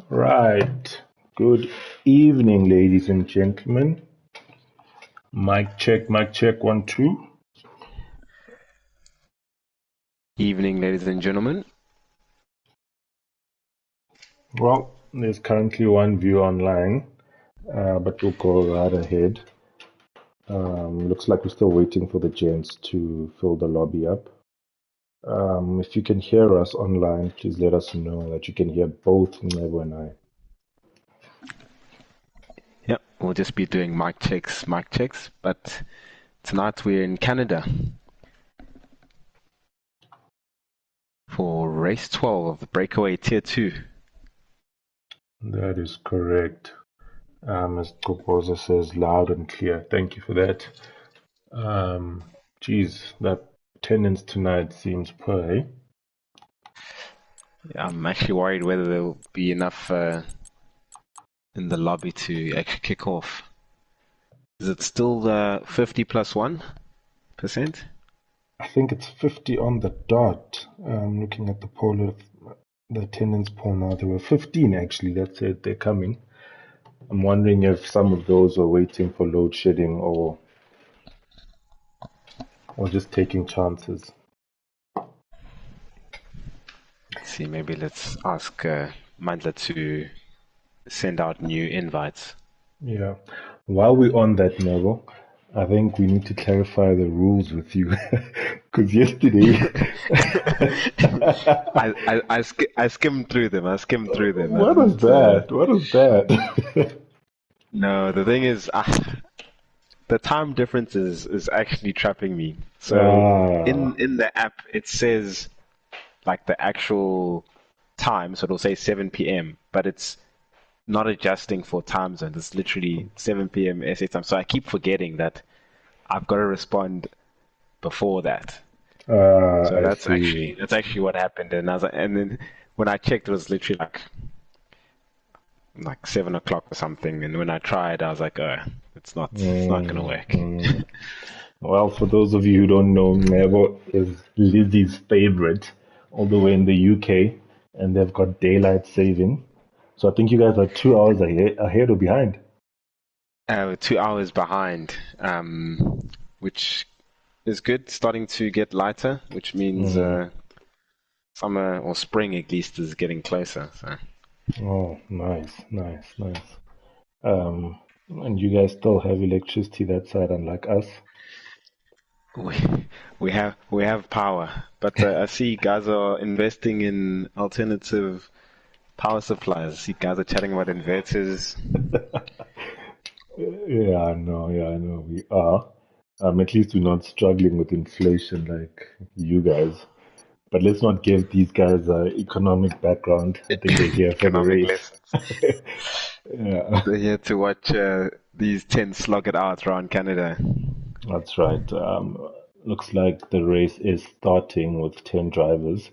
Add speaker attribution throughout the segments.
Speaker 1: Right. Good evening, ladies and gentlemen. Mic check, 1, 2.
Speaker 2: Evening, ladies and gentlemen.
Speaker 1: Well, there's currently one view online, but we'll go right ahead. Looks like we're still waiting for the gents to fill the lobby up. If you can hear us online, please let us know that you can hear both Nebo and I.
Speaker 2: Yep, we'll just be doing mic checks, but tonight we're in Canada for race 12 of the Breakaway Tier 2.
Speaker 1: That is correct. As Proposer says, loud and clear. Thank you for that. Geez, that attendance tonight seems poor, eh?
Speaker 2: I'm actually worried whether there'll be enough in the lobby to actually kick off. Is it still 50 plus 1%?
Speaker 1: I think it's 50 on the dot. Looking at the poll, the attendance poll now, there were 15 actually that said they're coming. I'm wondering if some of those were waiting for load shedding or just taking chances.
Speaker 2: Let's see, maybe let's ask Mandla to send out new invites.
Speaker 1: Yeah. While we're on that, Neville, I think we need to clarify the rules with you. Because yesterday...
Speaker 2: I skimmed through them.
Speaker 1: What was that? What was that?
Speaker 2: No, the thing is, the time difference is actually trapping me. So in the app, it says like the actual time, so it'll say 7 p.m., but it's not adjusting for time zone. It's literally 7 p.m. SA time. So I keep forgetting that I've got to respond before that. So that's actually what happened. And I was like, and then when I checked, it was literally like 7 o'clock or something. And when I tried, I was like, it's not gonna work.
Speaker 1: Well, for those of you who don't know, Nebo is Lizzie's favorite, all the way in the UK, and they've got daylight saving. So I think you guys are 2 hours ahead or behind.
Speaker 2: 2 hours behind, which is good. Starting to get lighter, which means summer or spring at least is getting closer. So.
Speaker 1: Oh, nice. And you guys still have electricity that side, unlike us.
Speaker 2: We have power, but I see guys are investing in alternative power supplies. I see guys are chatting about inverters.
Speaker 1: Yeah, I know. We are. At least we're not struggling with inflation like you guys. But let's not give these guys an economic background. I think they're here for the
Speaker 2: Economic
Speaker 1: race.
Speaker 2: lessons.
Speaker 1: Yeah,
Speaker 2: They're here to watch these 10 slog it out around Canada.
Speaker 1: that's right. Looks like the race is starting with 10 drivers.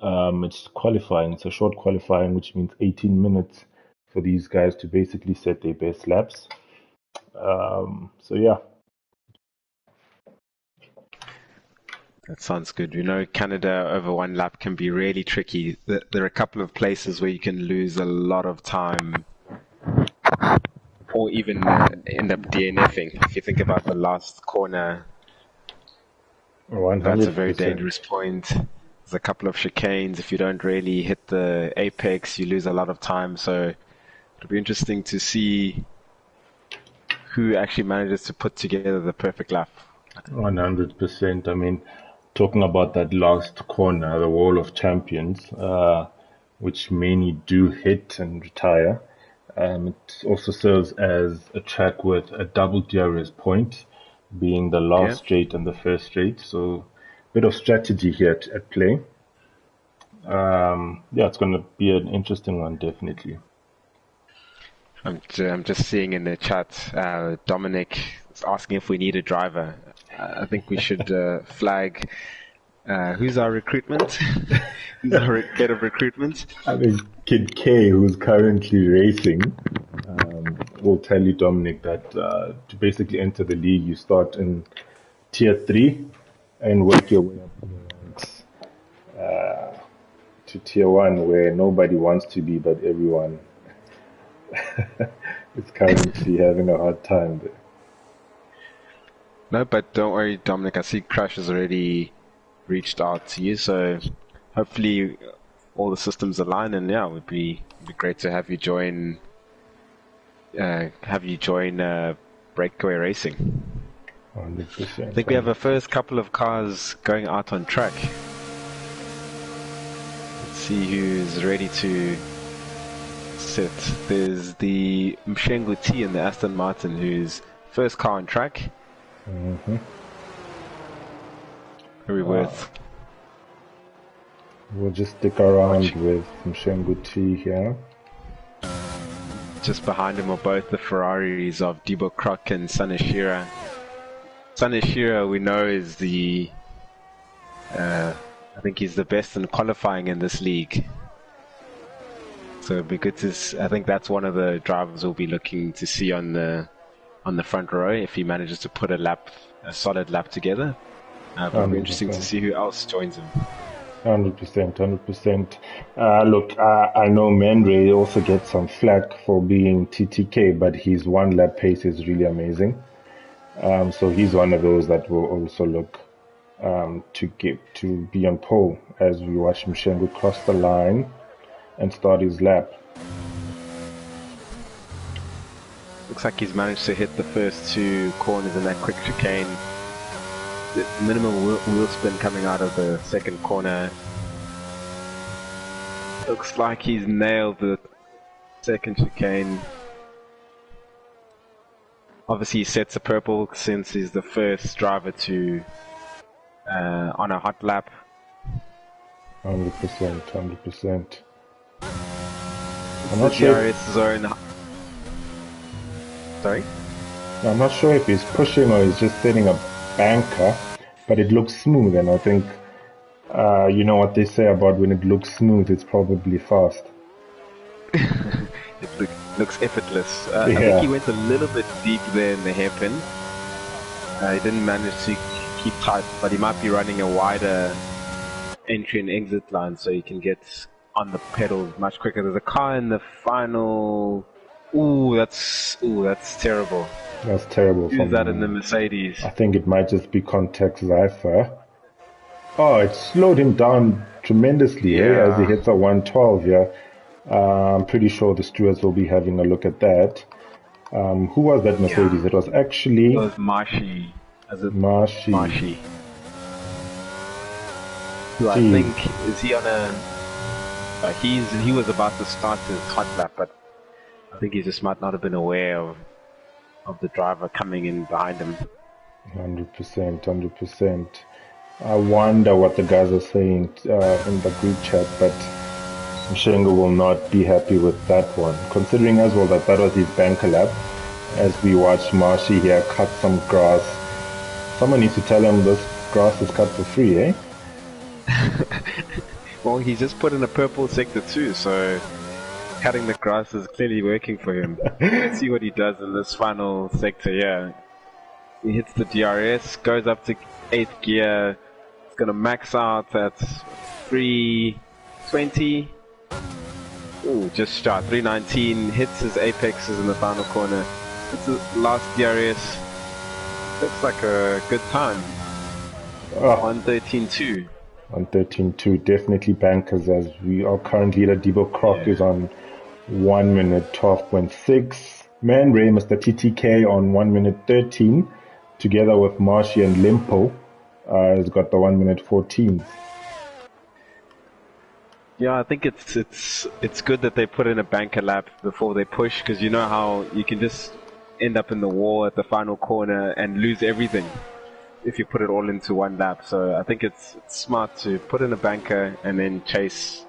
Speaker 1: It's qualifying. It's a short qualifying, which means 18 minutes for these guys to basically set their best laps. So yeah.
Speaker 2: That sounds good. You know, Canada over one lap can be really tricky. There are a couple of places where you can lose a lot of time or even end up DNFing. If you think about the last corner,
Speaker 1: 100%.
Speaker 2: that's a very dangerous point. There's a couple of chicanes. If you don't really hit the apex, you lose a lot of time. So it'll be interesting to see who actually manages to put together the perfect lap.
Speaker 1: 100%. I mean, talking about that last corner, the Wall of Champions, which many do hit and retire. It also serves as a track with a double DRS point, being the last straight and the first straight. So, a bit of strategy here at play. Yeah, it's going to be an interesting one, definitely.
Speaker 2: I'm just seeing in the chat, Dominic is asking if we need a driver. I think we should flag who's our recruitment? Who's our head of recruitment?
Speaker 1: I think Kid K, who's currently racing, will tell you, Dominic, that to basically enter the league, you start in Tier 3 and work your way up in the ranks to tier one where nobody wants to be, but everyone is currently having a hard time there.
Speaker 2: No, but don't worry, Dominic. I see Crash has already reached out to you, so hopefully all the systems align, and yeah, it'd be great to have you join. Breakaway Racing.
Speaker 1: 100%.
Speaker 2: I think we have a first couple of cars going out on track. Let's see who's ready to sit. There's the Mshengu T and the Aston Martin, who's first car on track.
Speaker 1: Mm-hmm.
Speaker 2: Very worth.
Speaker 1: We'll just stick around with Mshengu T here.
Speaker 2: Just behind him are both the Ferraris of Debo Kruk and Saneshira. Saneshira, we know, is the I think he's the best in qualifying in this league. So it'd be good to. I think that's one of the drivers we'll be looking to see on the front row if he manages to put a solid lap together. It'll be interesting to see who else joins him.
Speaker 1: 100%. Look, I know Mandre also gets some flack for being TTK, but his one lap pace is really amazing. So he's one of those that will also look to be on pole as we watch Mshengu cross the line and start his lap.
Speaker 2: Looks like he's managed to hit the first two corners in that quick chicane. The minimal wheel spin coming out of the second corner. Looks like he's nailed the second chicane. Obviously he sets a purple since he's the first driver to on a hot lap.
Speaker 1: 100%.
Speaker 2: I'm not sure. Zone. Sorry?
Speaker 1: I'm not sure if he's pushing or he's just setting a banker, but it looks smooth, and I think you know what they say about when it looks smooth, it's probably fast.
Speaker 2: It looks effortless. I think he went a little bit deep there in the hairpin. He didn't manage to keep tight, but he might be running a wider entry and exit line so he can get on the pedals much quicker. There's a car in the final. Ooh, that's terrible.
Speaker 1: That's terrible.
Speaker 2: Who's that in the Mercedes?
Speaker 1: I think it might just be Context Zypher. Oh, it slowed him down tremendously as he hits a 112 here. I'm pretty sure the stewards will be having a look at that. Who was that Mercedes? It was actually...
Speaker 2: It was Marshy.
Speaker 1: Marshy.
Speaker 2: Who I think, is he on a... he was about to start his hot lap, but I think he just might not have been aware of the driver coming in behind him.
Speaker 1: 100%. I wonder what the guys are saying in the group chat, but Mshengu will not be happy with that one, considering as well that was his banker lap. As we watch Marshy here cut some grass. Someone needs to tell him this grass is cut for free, eh?
Speaker 2: Well, he's just put in a purple sector too, so cutting the grass is clearly working for him. Let's see what he does in this final sector here. He hits the DRS, goes up to 8th gear. It's going to max out at 320. Ooh, just shot 319. Hits his apexes in the final corner. Hits the last DRS. Looks like a good time. 113.2.
Speaker 1: 113.2, definitely bankers, as we are currently leader Debo Kruk is on 1 minute 12.6. Man Ray, Mr. TTK on 1 minute 13, together with Marshy and Limpo, has got the 1 minute 14.
Speaker 2: Yeah, I think it's good that they put in a banker lap before they push, because you know how you can just end up in the wall at the final corner and lose everything if you put it all into one lap. So I think it's smart to put in a banker and then chase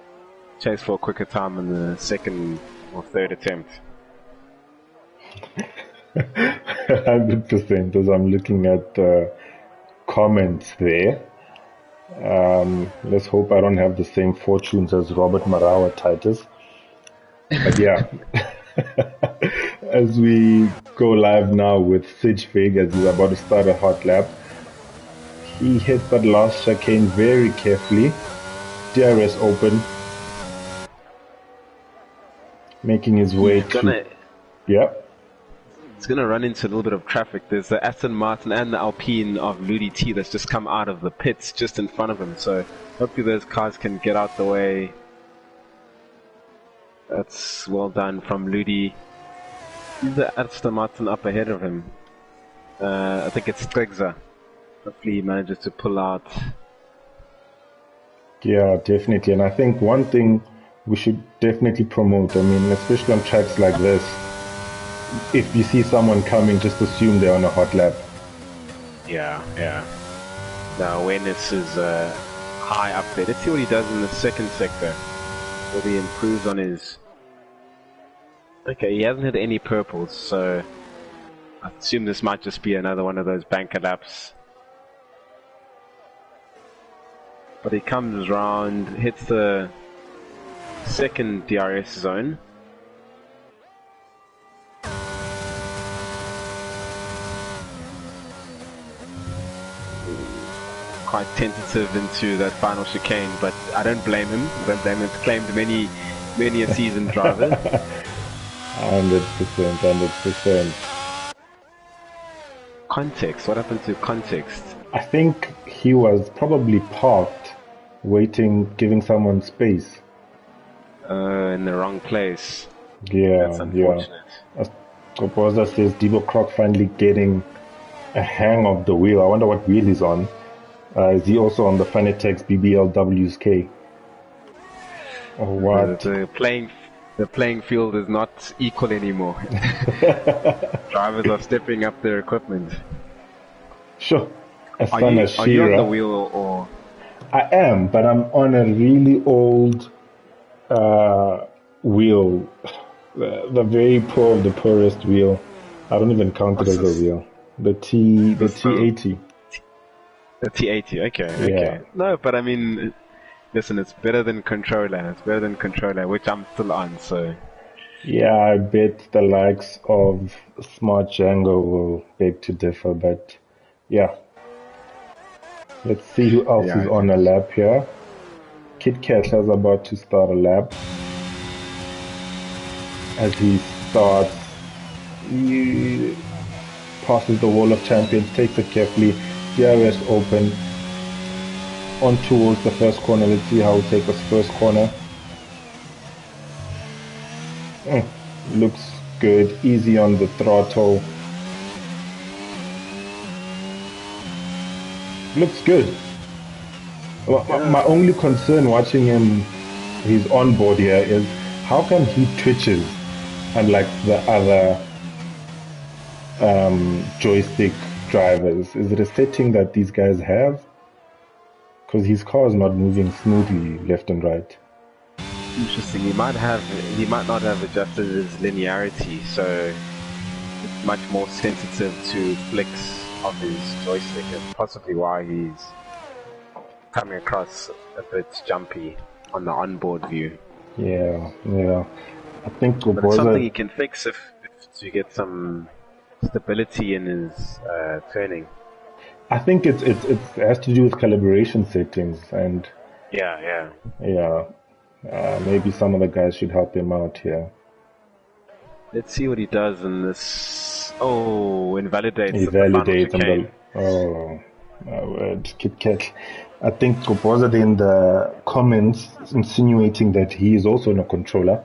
Speaker 2: for a quicker time in the second or third attempt.
Speaker 1: 100%, as I'm looking at the comments there. Let's hope I don't have the same fortunes as Robert Marawa Titus. But yeah, as we go live now with Sidgevig as he's about to start a hot lap. He hits that last chicane very carefully. DRS open. making his way Yeah.
Speaker 2: It's gonna run into a little bit of traffic. There's the Aston Martin and the Alpine of Ludi T that's just come out of the pits just in front of him. So hopefully those cars can get out the way. That's well done from Ludi. Is the Aston Martin up ahead of him? I think it's Stegza. Hopefully he manages to pull out.
Speaker 1: Yeah, definitely. And I think one thing we should definitely promote, I mean, especially on tracks like this, if you see someone coming, just assume they're on a hot lap.
Speaker 2: Yeah. The awareness is high up there. Let's see what he does in the second sector. Whether he improves on his... Okay, he hasn't had any purples, so I assume this might just be another one of those banker laps. But he comes round, hits the second DRS zone. Quite tentative into that final chicane, but I don't blame him. It's claimed many a seasoned driver.
Speaker 1: 100%.
Speaker 2: Context. What happened to context?
Speaker 1: I think he was probably parked, waiting, giving someone space.
Speaker 2: In the wrong place.
Speaker 1: Yeah,
Speaker 2: that's unfortunate.
Speaker 1: As Kopoza says, Debo Croc finally getting a hang of the wheel. I wonder what wheel he's on. Is he also on the Fanatec BBLWSK? Or what?
Speaker 2: The playing field is not equal anymore. Drivers are stepping up their equipment.
Speaker 1: Sure.
Speaker 2: Are you on the wheel or?
Speaker 1: I am, but I'm on a really old wheel. The very poor of the poorest wheel. I don't even count it as a wheel. The T80.
Speaker 2: The T80, okay. No, but I mean, listen, it's better than controller. Which I'm still on, so.
Speaker 1: Yeah, I bet the likes of Smart Django will beg to differ, but yeah. Let's see who else is on a lap here. Kit Kettler's about to start a lap. As he starts, he passes the wall of champions, takes it carefully. DRS open on towards the first corner. Let's see how he'll take us first corner. Looks good, easy on the throttle. Looks good. My only concern watching him, his onboard here, is how come he twitches unlike the other joystick drivers? Is it a setting that these guys have? Because his car is not moving smoothly left and right.
Speaker 2: Interesting. He might not have adjusted his linearity, so it's much more sensitive to flicks of his joystick, and possibly why he's coming across a bit jumpy on the onboard view.
Speaker 1: Yeah. I think
Speaker 2: but it's something he can fix if to get some stability in his turning.
Speaker 1: I think it has to do with calibration settings, and
Speaker 2: yeah.
Speaker 1: Maybe some of the guys should help him out here.
Speaker 2: Let's see what he does in this. Oh, invalidates.
Speaker 1: He validates him. Oh, my word, Kit Kat. I think Kopoza in the comments insinuating that he is also on a controller.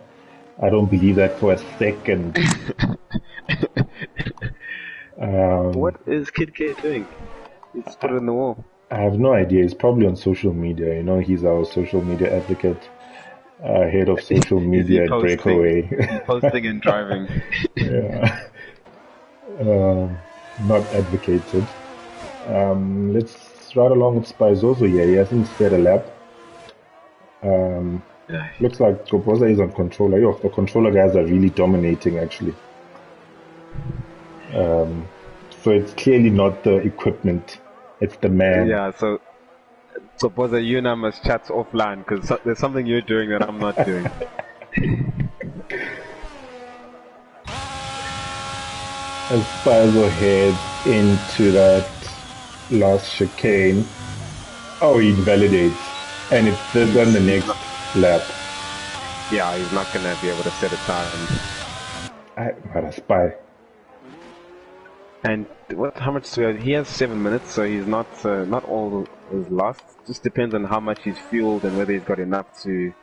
Speaker 1: I don't believe that for a second.
Speaker 2: What is Kit Kat doing? He's put it in the wall.
Speaker 1: I have no idea. He's probably on social media. You know, he's our social media advocate, head of social media at BrakeAway.
Speaker 2: Posting and driving.
Speaker 1: Yeah. Not advocated. Let's ride along with Spaizoso here. He hasn't set a lap. Looks like Kopoza is on controller. Yo, the controller guys are really dominating, actually. So it's clearly not the equipment. It's the man.
Speaker 2: Yeah, so Boza, you and I must chat offline because there's something you're doing that I'm not doing.
Speaker 1: As Spaizo heads into that last chicane, he invalidates. And it's this on the next lap.
Speaker 2: Yeah, he's not going to be able to set a time.
Speaker 1: What a spy.
Speaker 2: And how much to go? He has 7 minutes, so he's not all is lost. Just depends on how much he's fueled and whether he's got enough to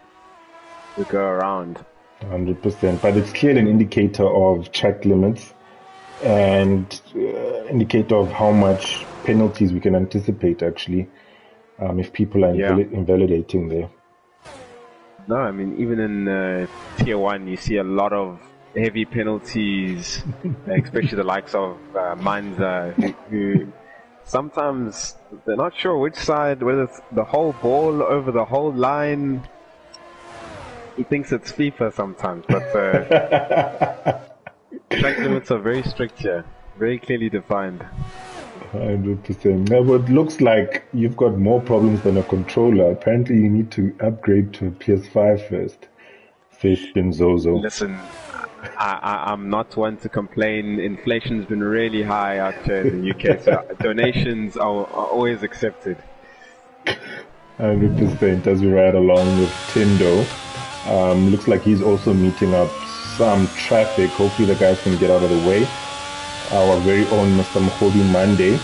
Speaker 2: go around.
Speaker 1: 100%. But it's clearly an indicator of track limits and indicator of how much penalties we can anticipate, actually, if people are invalidating there.
Speaker 2: No, I mean, even in Tier 1, you see a lot of heavy penalties, especially the likes of Manza, who sometimes they're not sure which side, whether it's the whole ball over the whole line. He thinks it's FIFA sometimes, but track limits are very strict here, very clearly defined.
Speaker 1: 100%. Now, but it looks like you've got more problems than a controller. Apparently, you need to upgrade to a PS5 first. Face Benzozo.
Speaker 2: Listen, I'm not one to complain. Inflation's been really high out here in the UK, so donations are always accepted.
Speaker 1: 100% as we ride along with Tindo. Looks like he's also meeting up some traffic. Hopefully the guys can get out of the way. Our very own Mr. Mkhodi Monday,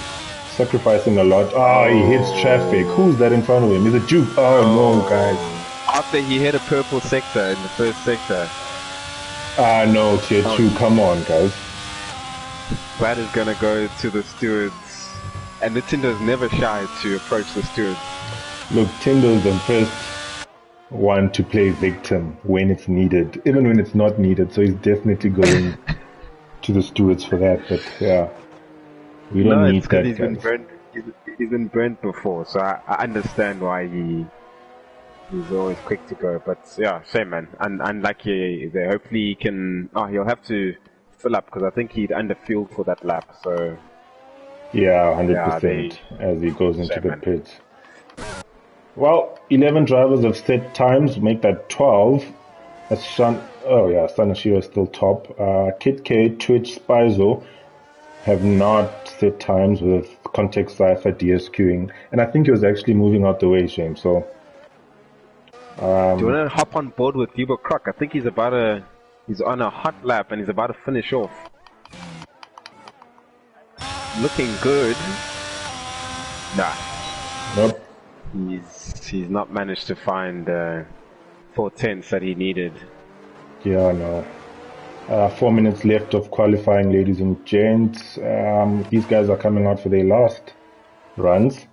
Speaker 1: sacrificing a lot. He hits traffic. Who's that in front of him? Is it Juke? No, guys.
Speaker 2: After he hit a purple sector in the first sector.
Speaker 1: No, tier 2. Come on, guys.
Speaker 2: That is going to go to the stewards. And the Tindo's never shy to approach the stewards.
Speaker 1: Look, Tindo's the first one to play victim when it's needed, even when it's not needed. So he's definitely going to the stewards for that. But yeah, we don't need that.
Speaker 2: He's been burnt before, so I understand why he's always quick to go. But yeah, shame, man. And unlucky there. Hopefully he can. He'll have to fill up because I think he'd underfueled for that lap. So
Speaker 1: yeah, 100% as he goes into the pits. Well, 11 drivers have set times, make that 12. That's Sanashiro is still top. Kit K, Twitch, Spyzo have not set times with Context Cypher DSQing. And I think he was actually moving out the way, Shane. So,
Speaker 2: do you want to hop on board with Hugo Croc? I think he's on a hot lap and he's about to finish off. Looking good. Nah.
Speaker 1: Nope.
Speaker 2: He's not managed to find 4/10 that he needed.
Speaker 1: Yeah, no. 4 minutes left of qualifying, ladies and gents. These guys are coming out for their last runs.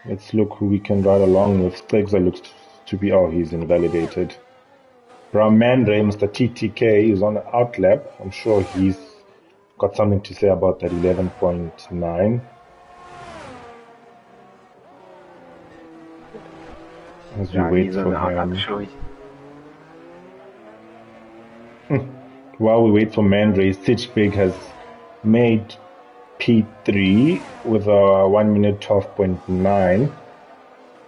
Speaker 1: Let's look who we can ride along with. Stegza looks to be, he's invalidated. Brahmandre, Mr. TTK, is on the outlap. I'm sure he's got something to say about that 11.9. As we wait for him.
Speaker 2: Sure
Speaker 1: While we wait for Mandre, Stitchbig has made P3 with a 1 minute 12.9.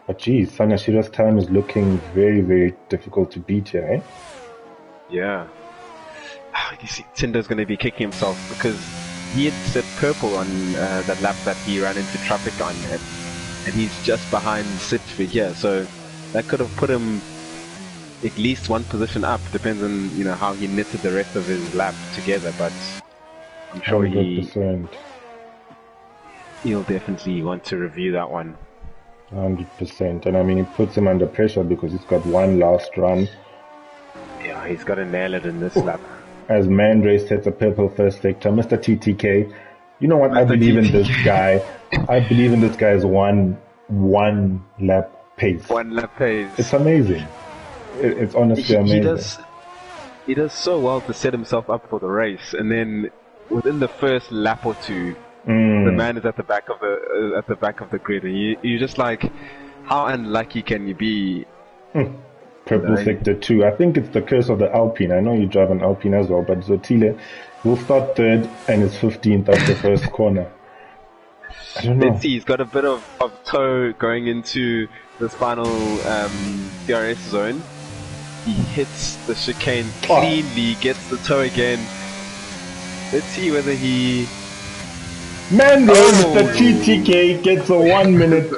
Speaker 1: But geez, Sanashiro's time is looking very, very difficult to beat here, eh?
Speaker 2: Yeah. You see, Tinder's going to be kicking himself because he had set purple on that lap that he ran into traffic on, and he's just behind Stitchbig here, so that could have put him at least one position up. Depends on how he knitted the rest of his lap together, but I'm sure
Speaker 1: 100%.
Speaker 2: He'll definitely want to review that one.
Speaker 1: 100%, and I mean it puts him under pressure because he's got one last run.
Speaker 2: Yeah, he's got to nail it in this lap.
Speaker 1: As Mandre sets a purple first sector, Mr. TTK, you know what? I believe in this guy. I believe in this guy's one lap pace.
Speaker 2: One lap pace.
Speaker 1: It's amazing. It's honestly amazing.
Speaker 2: He does so well to set himself up for the race, and then within the first lap or two, the man is at the back of the grid, and you're just like, how unlucky can you be?
Speaker 1: Purple sector 2. I think it's the curse of the Alpine. I know you drive an Alpine as well, but Zotile will start third and is 15th at the first corner. I don't know.
Speaker 2: Let's see, he's got a bit of toe going into this final DRS zone. He hits the chicane cleanly, gets the toe again. Let's see whether he...
Speaker 1: Mr. TTK gets a 1 minute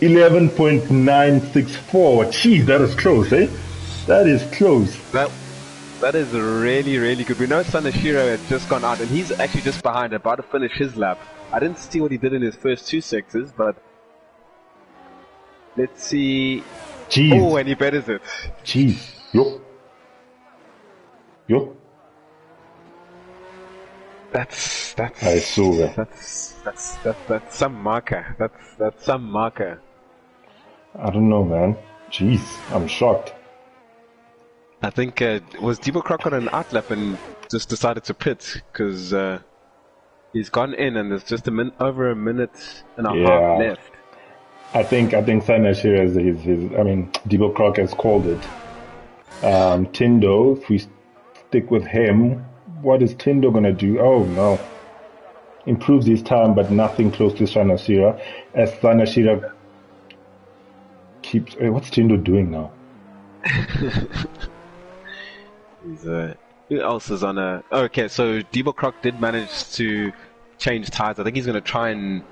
Speaker 1: 11.964. Jeez, that is close, eh? That is close.
Speaker 2: That is really, really good. We know Sanashiro has just gone out, and he's actually just behind, about to finish his lap. I didn't see what he did in his first two sectors, but let's see.
Speaker 1: Jeez.
Speaker 2: Oh, and he betters it.
Speaker 1: Jeez. Yo.
Speaker 2: That's
Speaker 1: I saw that.
Speaker 2: That's some marker. That's some marker.
Speaker 1: I don't know, man. Jeez, I'm shocked.
Speaker 2: I think was Debo Croc on an outlap and just decided to pit because he's gone in and there's just over a minute and a half left.
Speaker 1: I think Sanashiro is Debo Croc has called it. Tindo, if we stick with him, what is Tindo gonna do? Oh no. Improves his time, but nothing close to Sanashiro. As Sanashiro keeps. What's Tindo doing now?
Speaker 2: Who else is on a... Okay, so Debo Croc did manage to change tires. I think he's going to try and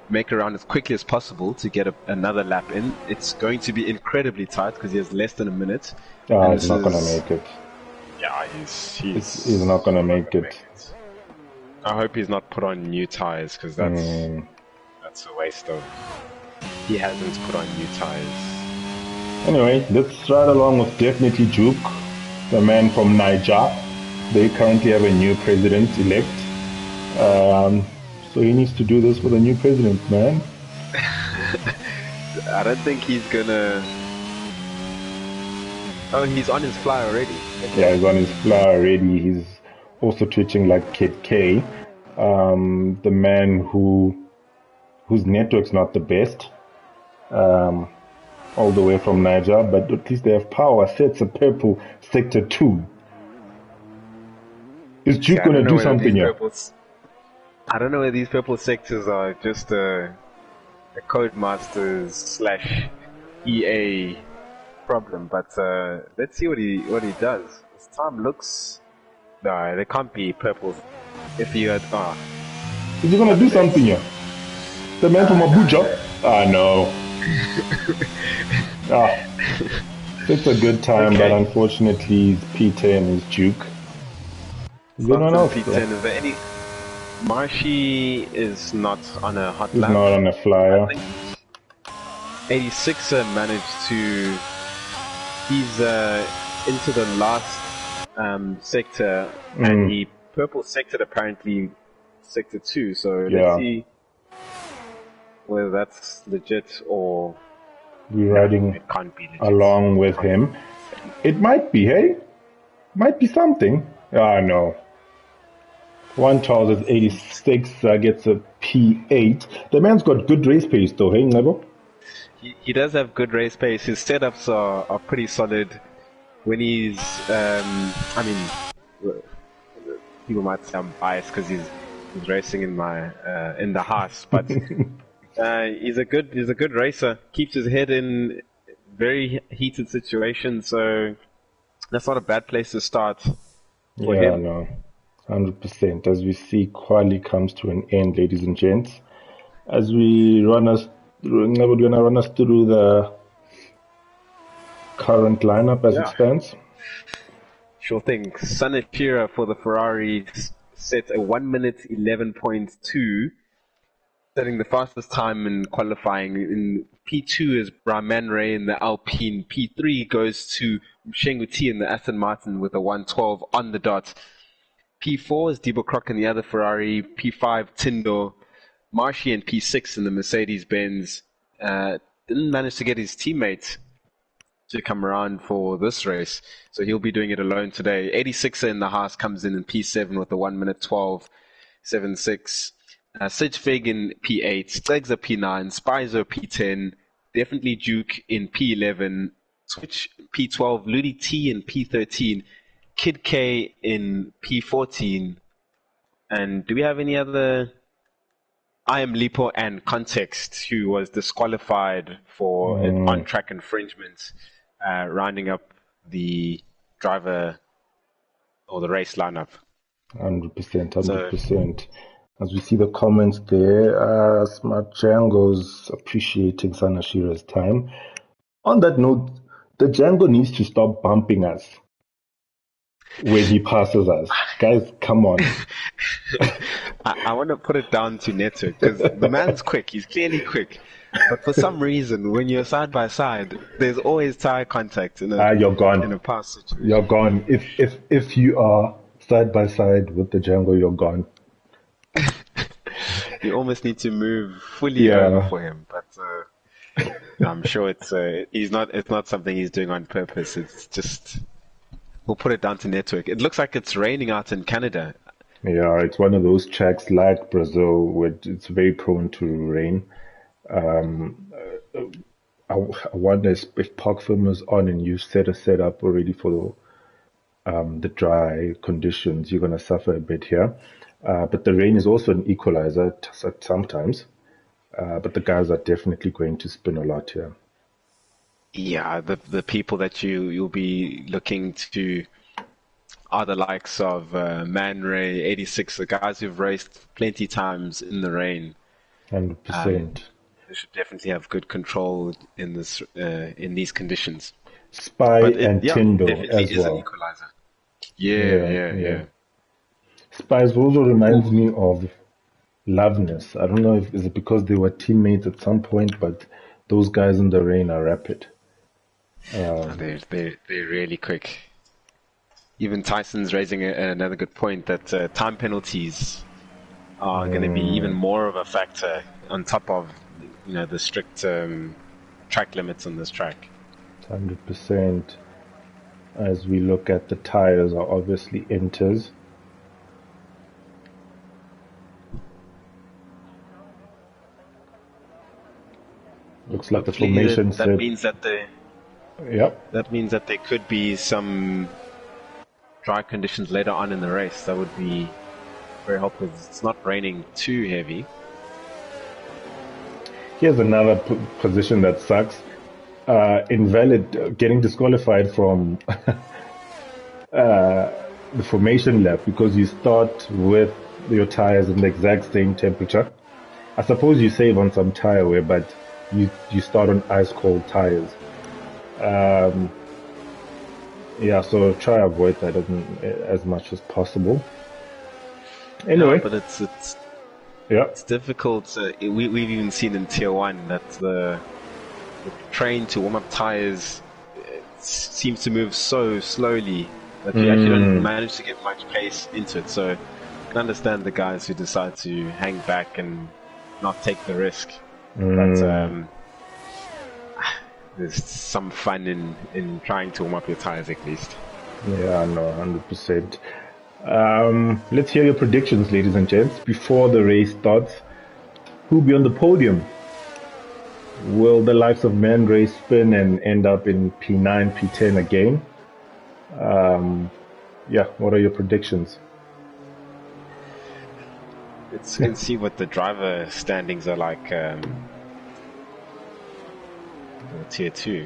Speaker 2: make around as quickly as possible to get another lap in. It's going to be incredibly tight because he has less than a minute.
Speaker 1: He's not going to make it.
Speaker 2: Yeah,
Speaker 1: he's not going to make it.
Speaker 2: I hope he's not put on new tires because that's a waste of... He hasn't put on new tires.
Speaker 1: Anyway, let's ride along with definitely Juke, the man from Niger. They currently have a new president-elect. So he needs to do this for the new president, man.
Speaker 2: I don't think he's gonna... Oh, he's on his fly already. Okay.
Speaker 1: Yeah, he's on his fly already. He's also twitching like Kid K. The man whose network's not the best. All the way from Niger, but at least they have power. Sets a purple sector 2. Is Duke gonna do something here?
Speaker 2: I don't know where these purple sectors are. Just a Codemasters / EA problem. But let's see what he does. His time looks... No, they can't be purples. If you had...
Speaker 1: Is he gonna do something here? The man from Abuja? No. It's a good time, but unfortunately, it's P10 and his Duke. Is anyone else?
Speaker 2: P10, is there any? Marshy is not on a hot lap.
Speaker 1: He's not on a flyer.
Speaker 2: 86er managed to. He's into the last sector, and he purple sectored apparently sector 2. So let's see whether that's legit or
Speaker 1: we're riding
Speaker 2: it can't be legit.
Speaker 1: Along with him. It might be, hey? Might be something. No. 1086 gets a P8. The man's got good race pace though, hey, Nebo?
Speaker 2: He does have good race pace. His setups are pretty solid. When he's, people might say I'm biased because he's racing in the Haas, but he's a good racer. Keeps his head in very heated situations, so that's not a bad place to start for him.
Speaker 1: No, 100%. As we see, quali comes to an end, ladies and gents. As we run us through the current lineup as it stands.
Speaker 2: Sure thing. Sanashiro for the Ferrari set a 1 minute 11.2, setting the fastest time in qualifying. In P2 is Brahman Ray in the Alpine. P3 goes to Mshengu T in the Aston Martin with a 1:12 on the dot. P4 is Debo Croc in the other Ferrari. P5 Tindo. Marshy in P6 in the Mercedes-Benz. Didn't manage to get his teammate to come around for this race, so he'll be doing it alone today. 86er in the Haas comes in P7 with a 1 minute 12.76. Sidgefig in P8, Stegzer P9, Spizo P10, definitely Duke in P11, Switch P12, Ludi T in P13, Kid K in P14, and do we have any other? I am Lipo and Context, who was disqualified for an on-track infringement, rounding up the driver or the race lineup.
Speaker 1: 100%. As we see the comments there, Smart Django's appreciating Sanashiro's time. On that note, The Django needs to stop bumping us when he passes us. Guys, come on.
Speaker 2: I want to put it down to network because the man's quick. He's clearly quick. But for some reason, when you're side by side, there's always tire contact
Speaker 1: You're
Speaker 2: in
Speaker 1: gone.
Speaker 2: a pass situation.
Speaker 1: You're gone. If you are side by side with the Django, you're gone.
Speaker 2: You almost need to move fully over
Speaker 1: Yeah.
Speaker 2: for him. But I'm sure it's not something he's doing on purpose. It's just we'll put it down to network. It looks like it's raining out in Canada.
Speaker 1: Yeah, it's one of those tracks like Brazil where it's very prone to rain. Um, I wonder if Park Film is on and you set a setup already for the dry conditions, you're going to suffer a bit here. But the rain is also an equalizer sometimes. But the guys are definitely going to spin a lot here.
Speaker 2: Yeah, the people that you'll be looking to are the likes of Man Ray 86, the guys who've raced plenty times in the rain.
Speaker 1: 100%.
Speaker 2: They should definitely have good control in this in these conditions.
Speaker 1: Spy
Speaker 2: But
Speaker 1: and
Speaker 2: yeah,
Speaker 1: Tindo
Speaker 2: definitely
Speaker 1: as
Speaker 2: is an
Speaker 1: well.
Speaker 2: equalizer. Yeah,
Speaker 1: Yeah,
Speaker 2: yeah,
Speaker 1: yeah.
Speaker 2: yeah.
Speaker 1: Spice also reminds
Speaker 2: Ooh,
Speaker 1: me of Loveness. I don't know if is it because they were teammates at some point, but those guys in the rain are rapid.
Speaker 2: they're really quick. Even Tyson's raising another good point that time penalties are going to be even more of a factor on top of the strict track limits on this track.
Speaker 1: 100%. As we look at the tires are obviously enters. Looks like the
Speaker 2: Hopefully
Speaker 1: formation
Speaker 2: that
Speaker 1: said,
Speaker 2: means
Speaker 1: yep.
Speaker 2: that means that there could be some dry conditions later on in the race. That would be very helpful. It's not raining too heavy.
Speaker 1: Here's another position that sucks. Invalid, getting disqualified from the formation lap because you start with your tires in the exact same temperature. I suppose you save on some tire wear, but you start on ice cold tires. Yeah, so try avoid that as much as possible.
Speaker 2: Yeah,
Speaker 1: Anyway,
Speaker 2: but
Speaker 1: yeah,
Speaker 2: it's difficult. We've even seen in Tier 1 that the train to warm up tires seems to move so slowly that you actually don't manage to get much pace into it. So I can understand the guys who decide to hang back and not take the risk. But there's some fun in trying to warm up your tires at least.
Speaker 1: yeah, no, 100%. Let's hear your predictions, ladies and gents, before the race starts. Who'll be on the podium? Will the likes of Man Ray spin and end up in P9, P10 again? Yeah, what are your predictions?
Speaker 2: Let's see what the driver standings are like. Tier 2.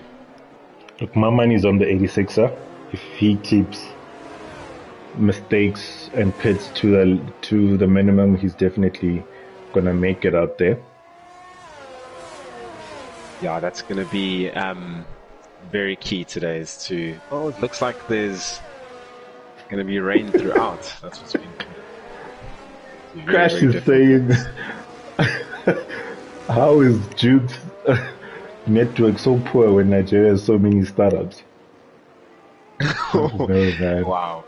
Speaker 1: Look, my money's on the 86er. If he keeps mistakes and pits to the minimum, he's definitely gonna make it out there.
Speaker 2: Yeah, that's going to be very key today. It looks like there's going to be rain throughout. That's what's been very,
Speaker 1: Crash
Speaker 2: very
Speaker 1: is saying, how is Duke's network so poor when Nigeria has so many startups? I don't know, man.
Speaker 2: Wow.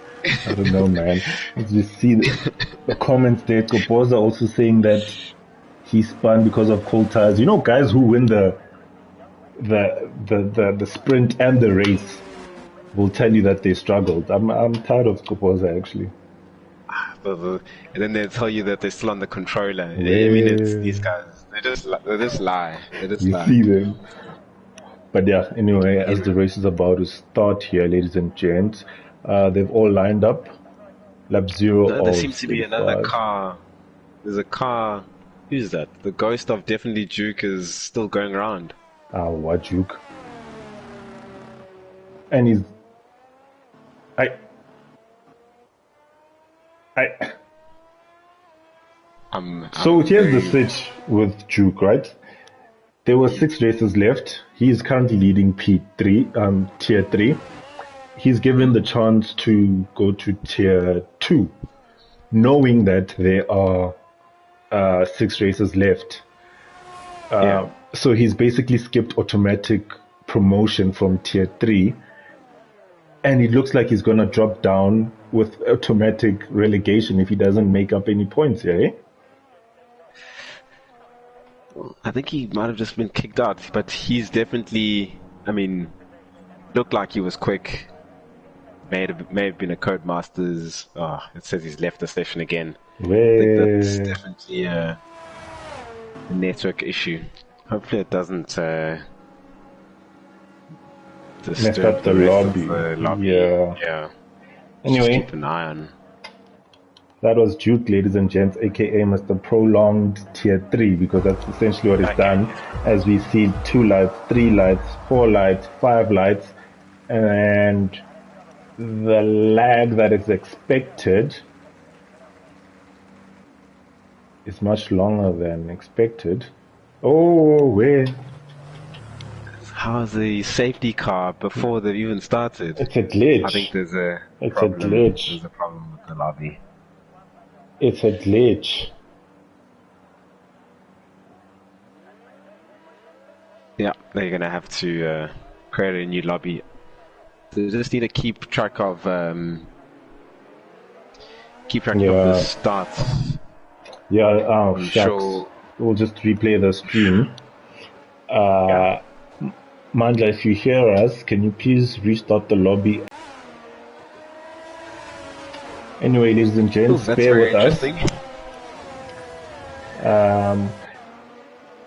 Speaker 1: I don't know, man. You see the comments there. Kopoza also saying that he spun because of cold tires. You know, guys who win the sprint and the race will tell you that they struggled. I'm tired of Kopoza actually.
Speaker 2: And then they tell you that they're still on the controller. I mean, it's these guys. They just lie. They just
Speaker 1: You
Speaker 2: lie.
Speaker 1: see them. But yeah, anyway, as the race is about to start here, ladies and gents, they've all lined up. Lap 0
Speaker 2: No,
Speaker 1: of
Speaker 2: there seems to be another
Speaker 1: 35.
Speaker 2: car. There's a car. Who's that? The ghost of definitely Duke is still going around.
Speaker 1: Wajuk. And he's I
Speaker 2: I'm
Speaker 1: so here's the
Speaker 2: very
Speaker 1: switch with Juke, right? there were 6 races left. He's currently leading P3, tier 3. He's given the chance to go to tier 2, knowing that there are 6 races left. So he's basically skipped automatic promotion from tier 3, and it looks like he's going to drop down with automatic relegation if he doesn't make up any points here, eh?
Speaker 2: I think he might have just been kicked out, but he's definitely, I mean, looked like he was quick. May have been a Codemasters. It says he's left the session again. I think that's definitely a network issue. Hopefully it doesn't disturb the rest of the lobby. Yeah.
Speaker 1: Anyway,
Speaker 2: just keep an eye on.
Speaker 1: That was Duke, ladies and gents, aka Mr. Prolonged Tier 3, because that's essentially what it's done. As we see 2 lights, 3 lights, 4 lights, 5 lights, and the lag that is expected is much longer than expected. Oh, where?
Speaker 2: How's the safety car before they've even started?
Speaker 1: It's a glitch.
Speaker 2: I think there's a
Speaker 1: problem. A glitch.
Speaker 2: There's a problem with the lobby.
Speaker 1: It's a glitch.
Speaker 2: Yeah, they're gonna have to create a new lobby. They just need to keep track of the starts.
Speaker 1: Yeah, shucks. We'll just replay the stream. Mandla, if you hear us, can you please restart the lobby? Anyway, ladies and gents, bear with us.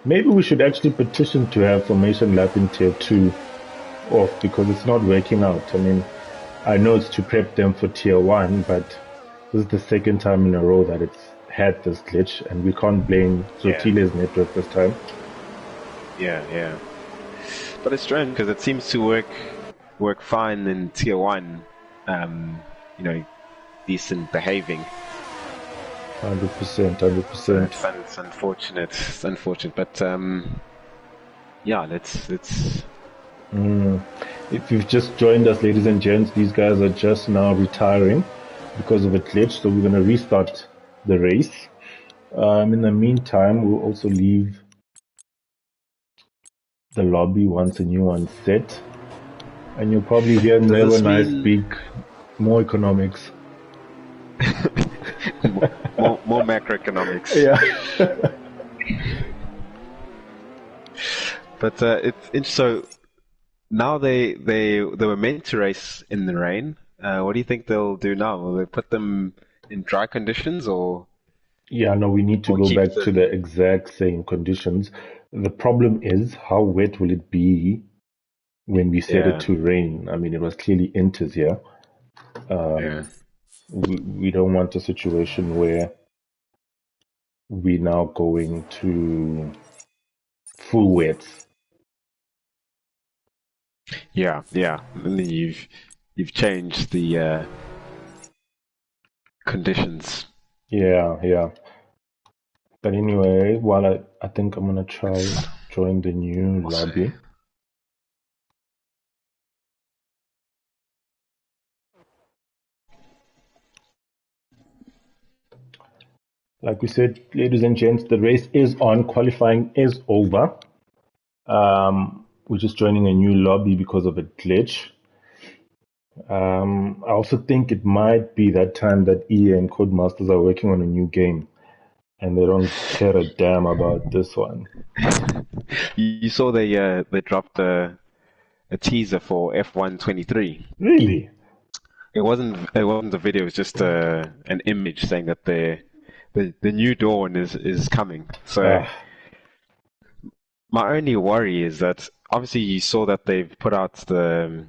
Speaker 1: Maybe we should actually petition to have formation lap in tier 2 off, because it's not working out. I mean, I know it's to prep them for tier 1, but this is the second time in a row that it's had this glitch, and we can't blame Zotile's network this time.
Speaker 2: Yeah. But it's strange because it seems to work fine in tier 1. Decent behaving.
Speaker 1: 100%.
Speaker 2: It's unfortunate, but let's.
Speaker 1: If you've just joined us, ladies and gents, these guys are just now retiring because of a glitch, so we're going to restart the race. In the meantime, we'll also leave the lobby once a new one's set, and you'll probably hear Never Nice speak more economics.
Speaker 2: more macroeconomics.
Speaker 1: Yeah.
Speaker 2: But so now they were meant to race in the rain. What do you think they'll do now? Will they put them in dry conditions or?
Speaker 1: Yeah, no, we need to go back to the exact same conditions. The problem is, how wet will it be when we set it to rain? I mean, it was clearly enters here. We don't want a situation where we're now going to full wets.
Speaker 2: Yeah. And then you've changed the conditions.
Speaker 1: Yeah. But anyway, while I think I'm gonna try join the new lobby. Like we said, ladies and gents, the race is on. Qualifying is over. We're just joining a new lobby because of a glitch. I also think it might be that time that EA and Codemasters are working on a new game, and they don't care a damn about this one.
Speaker 2: You saw they dropped a teaser for F1 23.
Speaker 1: Really?
Speaker 2: It wasn't a video. It was just an image saying that the new dawn is coming. So my only worry is that obviously you saw that they've put out the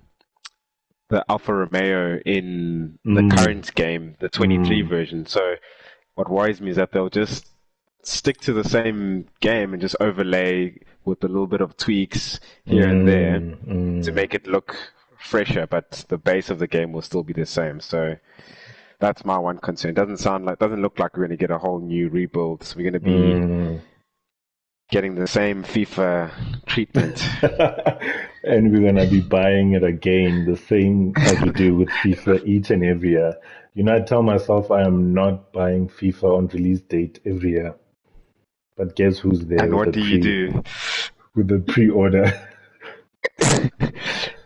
Speaker 2: Alfa Romeo in the current game, the 23 version. So what worries me is that they'll just stick to the same game and just overlay with a little bit of tweaks here and there to make it look fresher, but the base of the game will still be the same. So that's my one concern. Doesn't look like we're going to get a whole new rebuild. So we're going to be getting the same FIFA treatment.
Speaker 1: And we're gonna be buying it again, the same as we do with FIFA each and every year. You know, I tell myself I am not buying FIFA on release date every year. But guess who's there
Speaker 2: And what do you do?
Speaker 1: with the pre-order?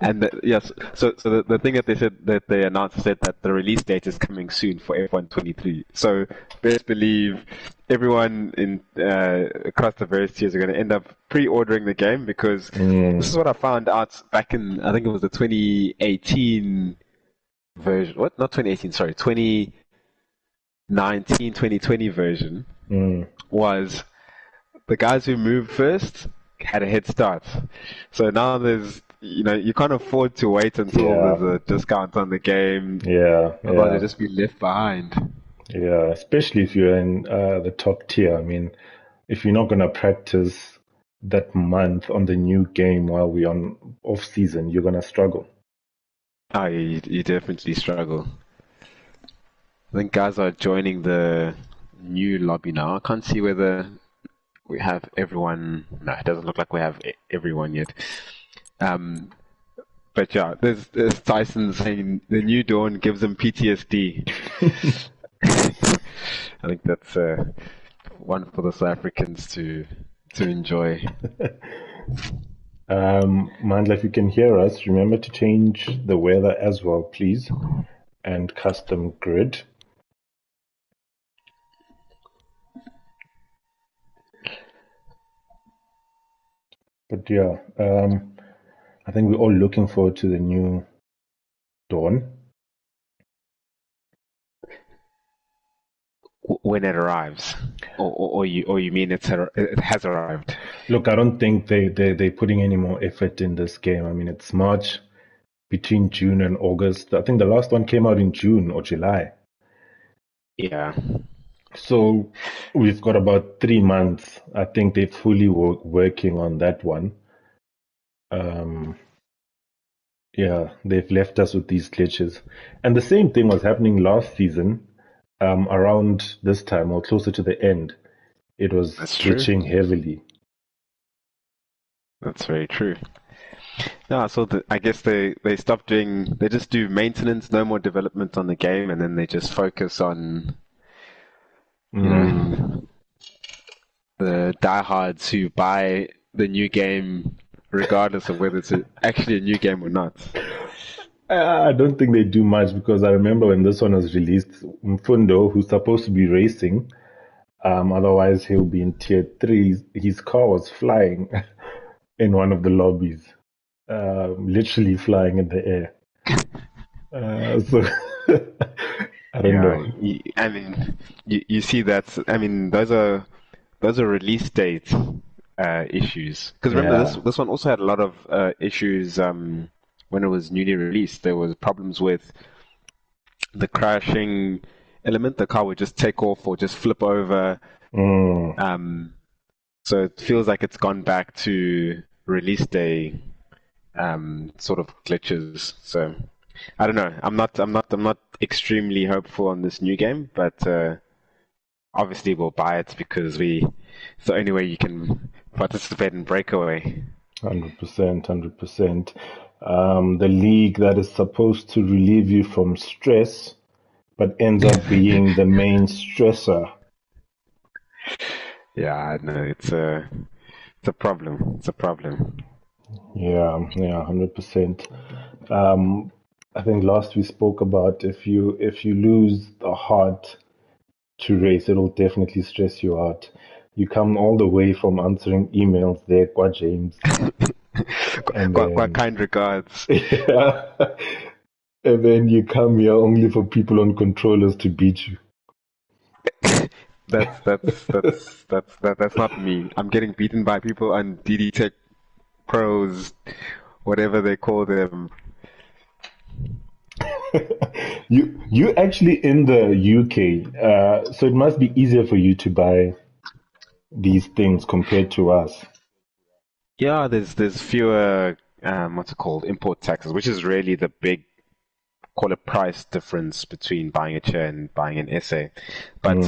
Speaker 2: And yes, so the thing that they said that they announced said that the release date is coming soon for F1 23. So best believe everyone in across the various tiers are going to end up pre-ordering the game because this is what I found out back in I think it was the 2018 version. What? Not 2018. Sorry, 2019, 2020 version was the guys who moved first had a head start. So now you can't afford to wait until there's a discount on the game. Otherwise you'll just be left behind.
Speaker 1: Yeah, especially if you're in the top tier. I mean, if you're not going to practice that month on the new game while we're on off season, you're going to struggle.
Speaker 2: Oh, you definitely struggle. I think guys are joining the new lobby now. I can't see whether we have everyone. No, it doesn't look like we have everyone yet. But yeah, there's Tyson saying the new dawn gives him PTSD. I think that's one for the South Africans to enjoy.
Speaker 1: Mandla, if you can hear us, remember to change the weather as well, please, and custom grid. But yeah, I think we're all looking forward to the new dawn.
Speaker 2: When it arrives, or you mean it has arrived?
Speaker 1: Look, I don't think they're putting any more effort in this game. I mean, it's March, between June and August. I think the last one came out in June or July.
Speaker 2: Yeah.
Speaker 1: So we've got about 3 months. I think they're fully working on that one. Yeah, they've left us with these glitches. And the same thing was happening last season, around this time or closer to the end. It was glitching heavily.
Speaker 2: That's very true. Yeah, so I guess they stopped doing, they just do maintenance, no more development on the game, and then they just focus on, the diehards who buy the new game regardless of whether it's actually a new game or not.
Speaker 1: I don't think they do much because I remember when this one was released, Mfundo, who's supposed to be racing, otherwise he'll be in tier 3, his car was flying in one of the lobbies, literally flying in the air. So I don't know.
Speaker 2: I mean, you see that. I mean, those are release date issues. Because remember, this one also had a lot of issues when it was newly released. There was problems with the crashing element. The car would just take off or just flip over. So it feels like it's gone back to release day sort of glitches. So I don't know. I'm not extremely hopeful on this new game, but obviously we'll buy it because it's the only way you can participate in Breakaway.
Speaker 1: 100%. The league that is supposed to relieve you from stress, but ends up being the main stressor.
Speaker 2: Yeah, no, it's a problem. It's a problem.
Speaker 1: Yeah, 100%. I think last we spoke about if you lose the heart to race, it'll definitely stress you out. You come all the way from answering emails there, Kwa James.
Speaker 2: Quite kind regards.
Speaker 1: Yeah. And then you come here only for people on controllers to beat you.
Speaker 2: That's not me. I'm getting beaten by people on DD Tech Pros, whatever they call them.
Speaker 1: You actually in the UK, so it must be easier for you to buy these things compared to us.
Speaker 2: Yeah, there's fewer what's it called, import taxes, which is really the big, call it, price difference between buying a chair and buying an SA. But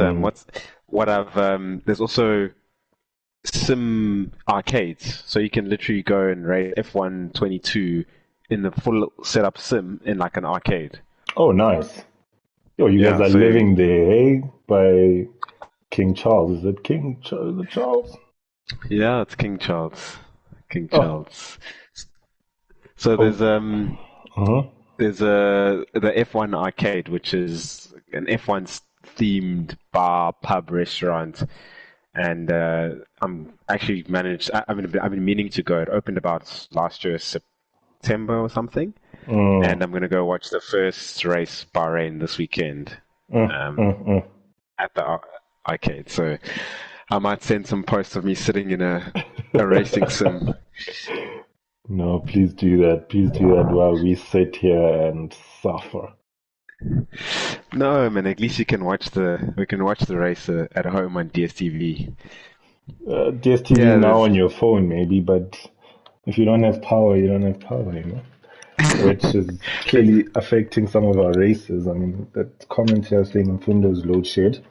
Speaker 2: there's also sim arcades, so you can literally go and race F1 22 in the full setup sim in like an arcade.
Speaker 1: Oh, nice. Yo, you guys
Speaker 2: Yeah,
Speaker 1: are
Speaker 2: so
Speaker 1: living there, hey? By King Charles. Is it Is it Charles?
Speaker 2: yeah, it's King Charles. King
Speaker 1: Oh,
Speaker 2: Charles. So
Speaker 1: oh. Uh-huh.
Speaker 2: there's a the F1 arcade, which is an F1 themed bar, pub, restaurant, and I'm actually managed. I've been meaning to go. It opened about last year September or something, and
Speaker 1: Mm,
Speaker 2: I'm gonna go watch the first race Bahrain this weekend
Speaker 1: mm,
Speaker 2: um,
Speaker 1: mm, mm.
Speaker 2: at the arcade. So I might send some posts of me sitting in a racing sim.
Speaker 1: No, please do that. Please do that while we sit here and suffer.
Speaker 2: No, man. At least we can watch the race at home on DSTV.
Speaker 1: DSTV
Speaker 2: Yeah,
Speaker 1: now
Speaker 2: there's
Speaker 1: on your phone, maybe, but if you don't have power, you don't have power, you know? Which is clearly affecting some of our races. I mean, that comment here saying Mfundo's load shed.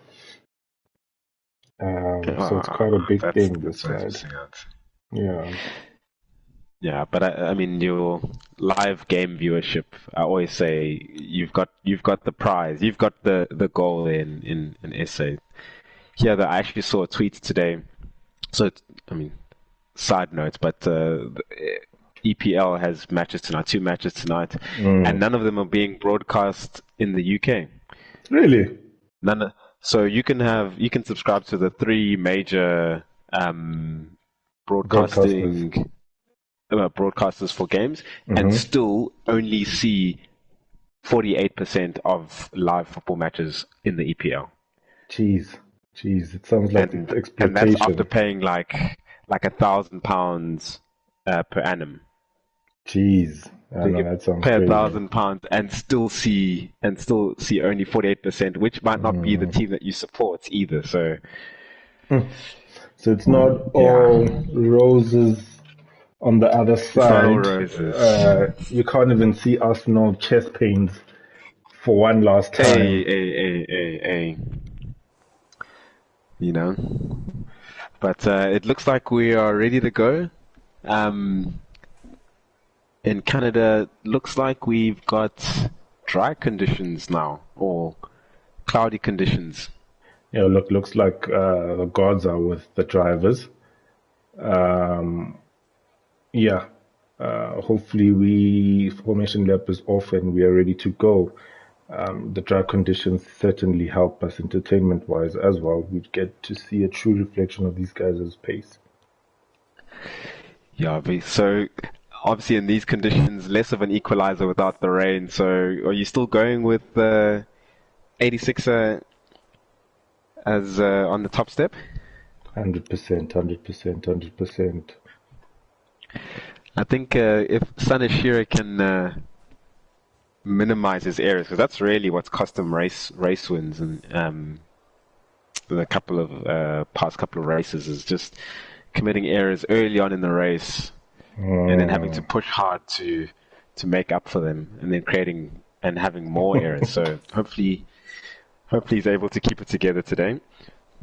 Speaker 1: So it's quite a big thing this
Speaker 2: that's what you're
Speaker 1: side.
Speaker 2: saying.
Speaker 1: Yeah.
Speaker 2: Yeah, but I mean your live game viewership. I always say you've got the prize. You've got the goal in SA. Here, that I actually saw a tweet today. So I mean, side note, but the EPL has matches tonight, two matches tonight, and
Speaker 1: Mm.
Speaker 2: none of them are being broadcast in the UK.
Speaker 1: Really?
Speaker 2: None. So you can subscribe to the three major
Speaker 1: Broadcasters.
Speaker 2: broadcasting broadcasters for games, and
Speaker 1: Mm-hmm.
Speaker 2: still only see 48% of live football matches in the EPL.
Speaker 1: Jeez. Jeez. It sounds like it's
Speaker 2: And that's after
Speaker 1: exploitation.
Speaker 2: paying like £1,000 per annum.
Speaker 1: Jeez. I
Speaker 2: So you
Speaker 1: know
Speaker 2: can
Speaker 1: that sounds
Speaker 2: pay a
Speaker 1: crazy.
Speaker 2: thousand pounds and still see only 48%, which might not be the
Speaker 1: Mm.
Speaker 2: team that you support either. So
Speaker 1: So it's not
Speaker 2: yeah,
Speaker 1: all roses on the other
Speaker 2: it's not all
Speaker 1: side.
Speaker 2: roses.
Speaker 1: You can't even see Arsenal chest pains for one last time.
Speaker 2: Hey, you know. But it looks like we are ready to go. Um, in Canada, looks like we've got dry conditions now, or cloudy conditions.
Speaker 1: You know, looks like the gods are with the drivers. Um, yeah. Hopefully, formation lap is off and we are ready to go. The dry conditions certainly help us entertainment wise as well. We get to see a true reflection of these guys' pace.
Speaker 2: Yeah, so obviously in these conditions, less of an equalizer without the rain. So are you still going with the 86er as on the top step?
Speaker 1: 100%, 100%, 100%.
Speaker 2: I think if Sanashira can minimize his errors, because that's really what's cost him race wins and the couple of past couple of races is just committing errors early on in the race and then having to
Speaker 1: Mm.
Speaker 2: push hard to make up for them and then creating and having more errors. So hopefully he's able to keep it together today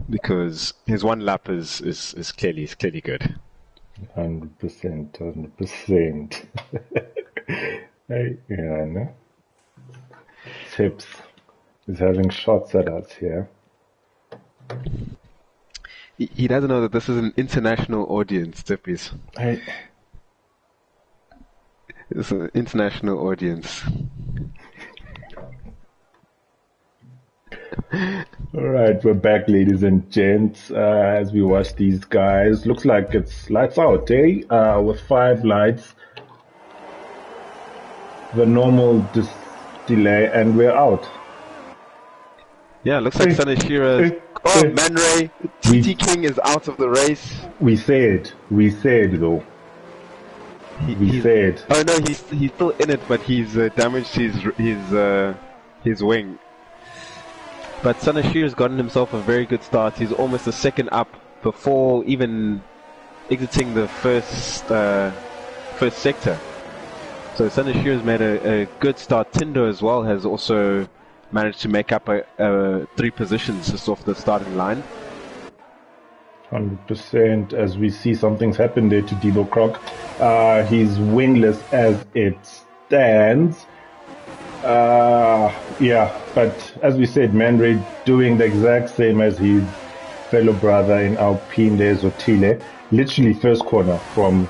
Speaker 2: because his one lap is clearly good.
Speaker 1: 100%, 100%. Hey, yeah, no? Tips is having shots at us here.
Speaker 2: He doesn't know that this is an international audience, Tippies.
Speaker 1: Hey,
Speaker 2: It's an international audience.
Speaker 1: all right, we're back, ladies and gents, as we watch these guys. Looks like it's lights out, eh? With five lights, the normal delay, and we're out.
Speaker 2: Yeah, looks like
Speaker 1: Hey,
Speaker 2: Sanashira's.
Speaker 1: hey,
Speaker 2: Oh,
Speaker 1: hey.
Speaker 2: Man Ray,
Speaker 1: We
Speaker 2: TT King is out of the race.
Speaker 1: we said though, we
Speaker 2: He's.
Speaker 1: said.
Speaker 2: Oh no, he's still in it, but he's damaged his wing. But Sanashira's gotten himself a very good start. He's almost a second up before even exiting the first sector. So Sanashira's made a good start. Tindo as well has also managed to make up three positions just off the starting line.
Speaker 1: 100%. As we see, something's happened there to Debo Croc. He's wingless as it stands. Yeah, but as we said, Man Ray doing the exact same as his fellow brother in Alpine there, Zotile. Literally first corner from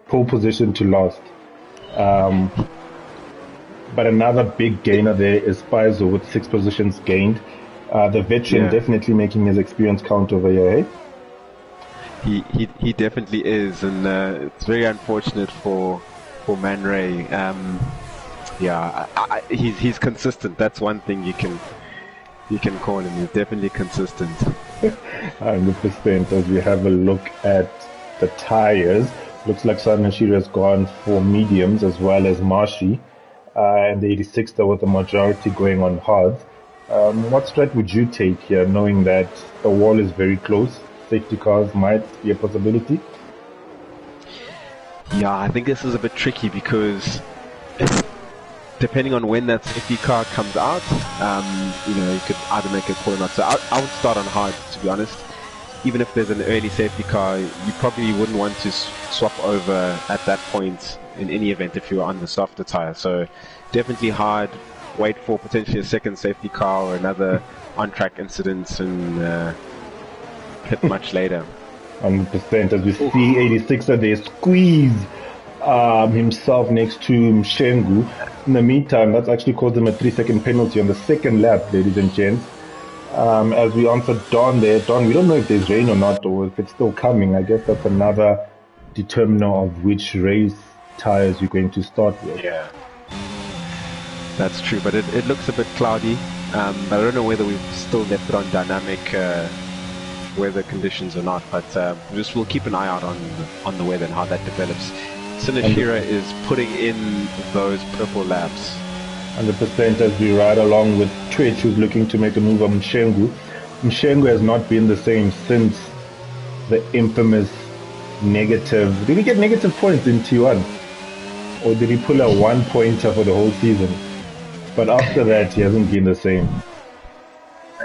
Speaker 1: pole position to last. But another big gainer there is Paizo with 6 positions gained. The veteran definitely making his experience count over here, eh?
Speaker 2: He definitely is, and it's very unfortunate for Man Ray. He's consistent. That's one thing you can call him. He's definitely consistent.
Speaker 1: 100%. As we have a look at the tires, looks like Sanashiro has gone for mediums as well as Marshy, and the 86er with the majority going on hards. What strat would you take here, knowing that the wall is very close? Safety cars might be a possibility.
Speaker 2: Yeah, I think this is a bit tricky because depending on when that safety car comes out, you could either make a call or not. So I would start on hard, to be honest. Even if there's an early safety car, you probably wouldn't want to swap over at that point in any event if you were on the softer tire. So definitely hard. Wait for potentially a second safety car or another on-track incident and hit much later.
Speaker 1: 100%. As we see 86er there squeeze himself next to Mshengu. In the meantime, that's actually caused him a 3-second penalty on the second lap, ladies and gents. As we answered Don there, Don, we don't know if there's rain or not, or if it's still coming. I guess that's another determiner of which race tires you're going to start with.
Speaker 2: Yeah, that's true, but it looks a bit cloudy. But I don't know whether we've still left it on dynamic weather conditions or not, but we'll keep an eye out on the weather and how that develops. Sinashira is putting in those purple laps.
Speaker 1: 100% as we ride along with Twitch, who's looking to make a move on Mshengu. Mshengu has not been the same since the infamous negative. Did he get negative points in T1? Or did he pull a 1-pointer for the whole season? But after that, he hasn't been the same.